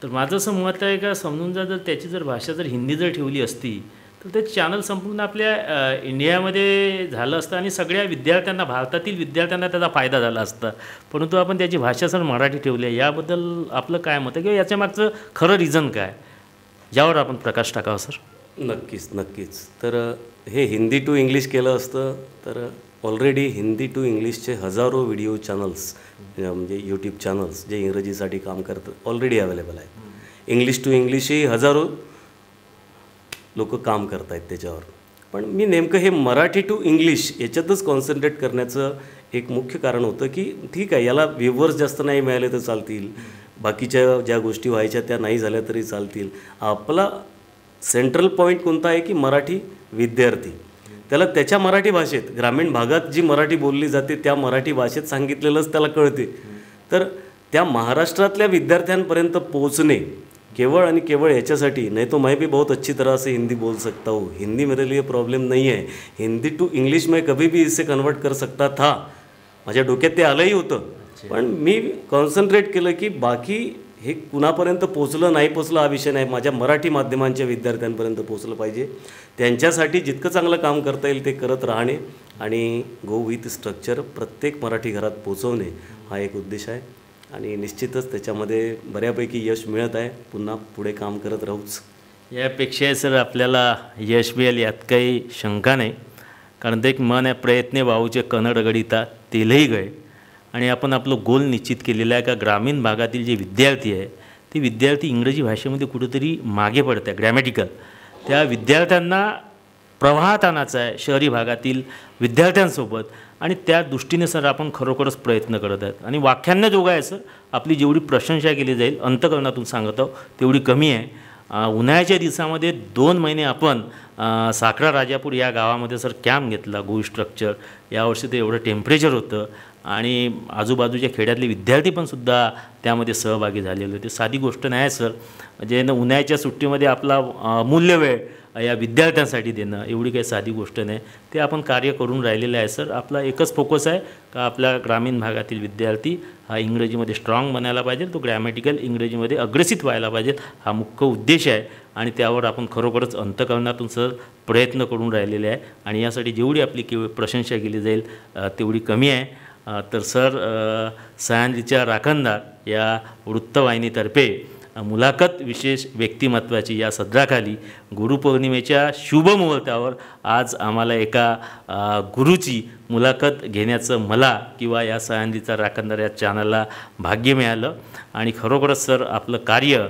तर माझं असं मत आहे का, समजून जर त्याची जर भाषा जर हिंदी जर ठेवली असती तर ते चॅनल संपूर्ण आपल्या इंडियामध्ये झालं असतं आणि सगळ्या विद्यार्थ्यांना, भारतातील विद्यार्थ्यांना त्याचा फायदा झाला असता. परंतु आपण त्याची भाषा सर मराठी ठेवली आहे, याबद्दल आपलं काय मत आहे किंवा याच्यामागचं खरं रिझन काय, यावर आपण प्रकाश टाकावा सर? नक्कीच. तर हे हिंदी टू इंग्लिश केलं असतं तर ऑलरेडी हिंदी टू इंग्लिशचे हजारो व्हिडिओ चॅनल्स म्हणजे यूट्यूब चॅनल्स जे इंग्रजीसाठी काम करतात ऑलरेडी अवेलेबल आहेत. इंग्लिश टू इंग्लिशही हजारो लोक काम करत आहेत त्याच्यावर. पण मी नेमकं हे मराठी टू इंग्लिश याच्यातच कॉन्सन्ट्रेट करण्याचं एक मुख्य कारण होतं की ठीक आहे, याला व्ह्यूवर्स जास्त नाही मिळाले तर चालतील, बाकीच्या ज्या गोष्टी व्हायच्या त्या नाही झाल्या तरी चालतील. आपला सेंट्रल पॉईंट कोणता आहे की मराठी विद्यार्थी, त्याला त्याच्या मराठी भाषेत, ग्रामीण भागात जी मराठी बोलली जाते त्या मराठी भाषेत सांगितलेलंच त्याला कळते. तर त्या महाराष्ट्रातल्या विद्यार्थ्यांपर्यंत पोहोचणे केवळ आणि केवळ याच्यासाठी, नहीं तो मैं भी बहुत अच्छी तरह से हिंदी बोल सकता हूँ, हिंदी मेरे लिए प्रॉब्लम नहीं है, हिंदी टू इंग्लिश मैं कभी भी इससे कन्वर्ट कर सकता था, माझ्या डोक्यात ते आलंही होतं. पण मी कॉन्सन्ट्रेट केलं की बाकी हे कुणापर्यंत पोचलं नाही पोचलं हा विषय नाही, माझ्या मराठी माध्यमांच्या विद्यार्थ्यांपर्यंत पोचलं पाहिजे. त्यांच्यासाठी जितकं चांगलं काम करता येईल ते करत राहणे आणि गो विथ स्ट्रक्चर प्रत्येक मराठी घरात पोचवणे हा एक उद्देश आहे. आणि निश्चितच त्याच्यामध्ये बऱ्यापैकी यश मिळत आहे. पुन्हा पुढे काम करत राहूच. यापेक्षा सर आपल्याला यश मिळेल यात काही शंका नाही, कारण ते एक मन आहे, प्रयत्ने भाऊचे कन्नड गडिता तेलही गळे. आणि आपण आपलं गोल निश्चित केलेलं आहे का ग्रामीण भागातील जे विद्यार्थी आहे ते विद्यार्थी इंग्रजी भाषेमध्ये कुठेतरी मागे पडत आहे ग्रॅमॅटिकल. त्या विद्यार्थ्यांना प्रवाहात आणायचं आहे शहरी भागातील विद्यार्थ्यांसोबत आणि त्या दृष्टीने सर आपण खरोखरच प्रयत्न करत आहेत. आणि वाक्यांना जोगायचं आपली जेवढी प्रशंसा केली जाईल अंतकरणातून सांगत आहोत तेवढी कमी आहे. उन्हाळ्याच्या दिवसामध्ये 2 महिने आपण साखरा राजापूर या गावामध्ये सर कॅम्प घेतला गो स्ट्रक्चर. यावर्षी ते एवढं टेम्परेचर होतं आणि आजूबाजूच्या खेड्यातले विद्यार्थी पण सुद्धा त्यामध्ये सहभागी झालेले होते. साधी गोष्ट नाही आहे सर, म्हणजे उन्हाळ्याच्या सुट्टीमध्ये आपला मूल्य वेळ या विद्यार्थ्यांसाठी देणं एवढी काही साधी गोष्ट नाही. ते आपण कार्य करून राहिलेलं आहे सर. आपला एकच फोकस आहे का आपल्या ग्रामीण भागातील विद्यार्थी हा इंग्रजीमध्ये स्ट्रॉंग बनायला पाहिजे, तो ग्रॅमॅटिकल इंग्रजीमध्ये अग्रेसित व्हायला पाहिजे, हा मुख्य उद्देश आहे. आणि त्यावर आपण खरोखरच अंतकरणातून सर प्रयत्न करून राहिलेले आहे आणि यासाठी जेवढी आपली प्रशंसा केली जाईल तेवढी कमी आहे. तर सर सह्याद्रीच्या राखणदार या वृत्तवाहिनीतर्फे मुलाखत विशेष व्यक्तिमत्वाची या सदराखाली गुरुपौर्णिमेच्या शुभ मुहूर्तावर आज आम्हाला एका गुरुची मुलाखत घेण्याचं मला किंवा या सह्याद्रीचा राखणदार या चॅनलला भाग्य मिळालं. आणि खरोखरच सर आपलं कार्य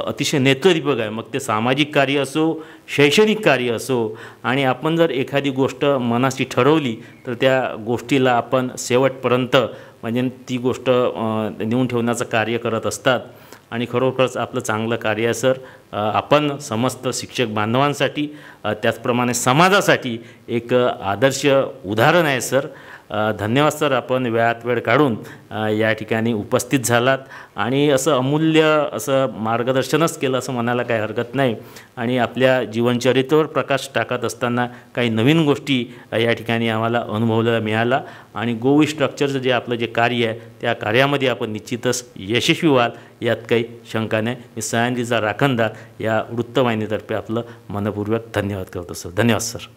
अतिशय नेत्रदीपक आहे. मग ते सामाजिक कार्य असो, शैक्षणिक कार्य असो, आणि आपण जर एखादी गोष्ट मनाशी ठरवली तर त्या गोष्टीला आपण शेवटपर्यंत म्हणजे ती गोष्ट नेऊन ठेवण्याचं कार्य करत असतात. आणि खरोखरच आपलं चांगलं कार्य आहे सर. आपण समस्त शिक्षक बांधवांसाठी त्याचप्रमाणे समाजासाठी एक आदर्श उदाहरण आहे सर. धन्यवाद सर, आपण वेळात वेळ काढून या ठिकाणी उपस्थित झालात आणि असं अमूल्य असं मार्गदर्शनच केलं असं म्हणायला काही हरकत नाही. आणि आपल्या जीवनचरित्रावर प्रकाश टाकत असताना काही नवीन गोष्टी या ठिकाणी आम्हाला अनुभवायला मिळाला. आणि गो स्ट्रक्चरचं जे आपलं जे कार्य आहे त्या कार्यामध्ये आपण निश्चितच यशस्वी व्हाल यात काही शंका नाही. मी सह्याद्रीचा राखणदार या वृत्तवाहिनीतर्फे आपलं मनपूर्वक धन्यवाद करतो सर. धन्यवाद सर.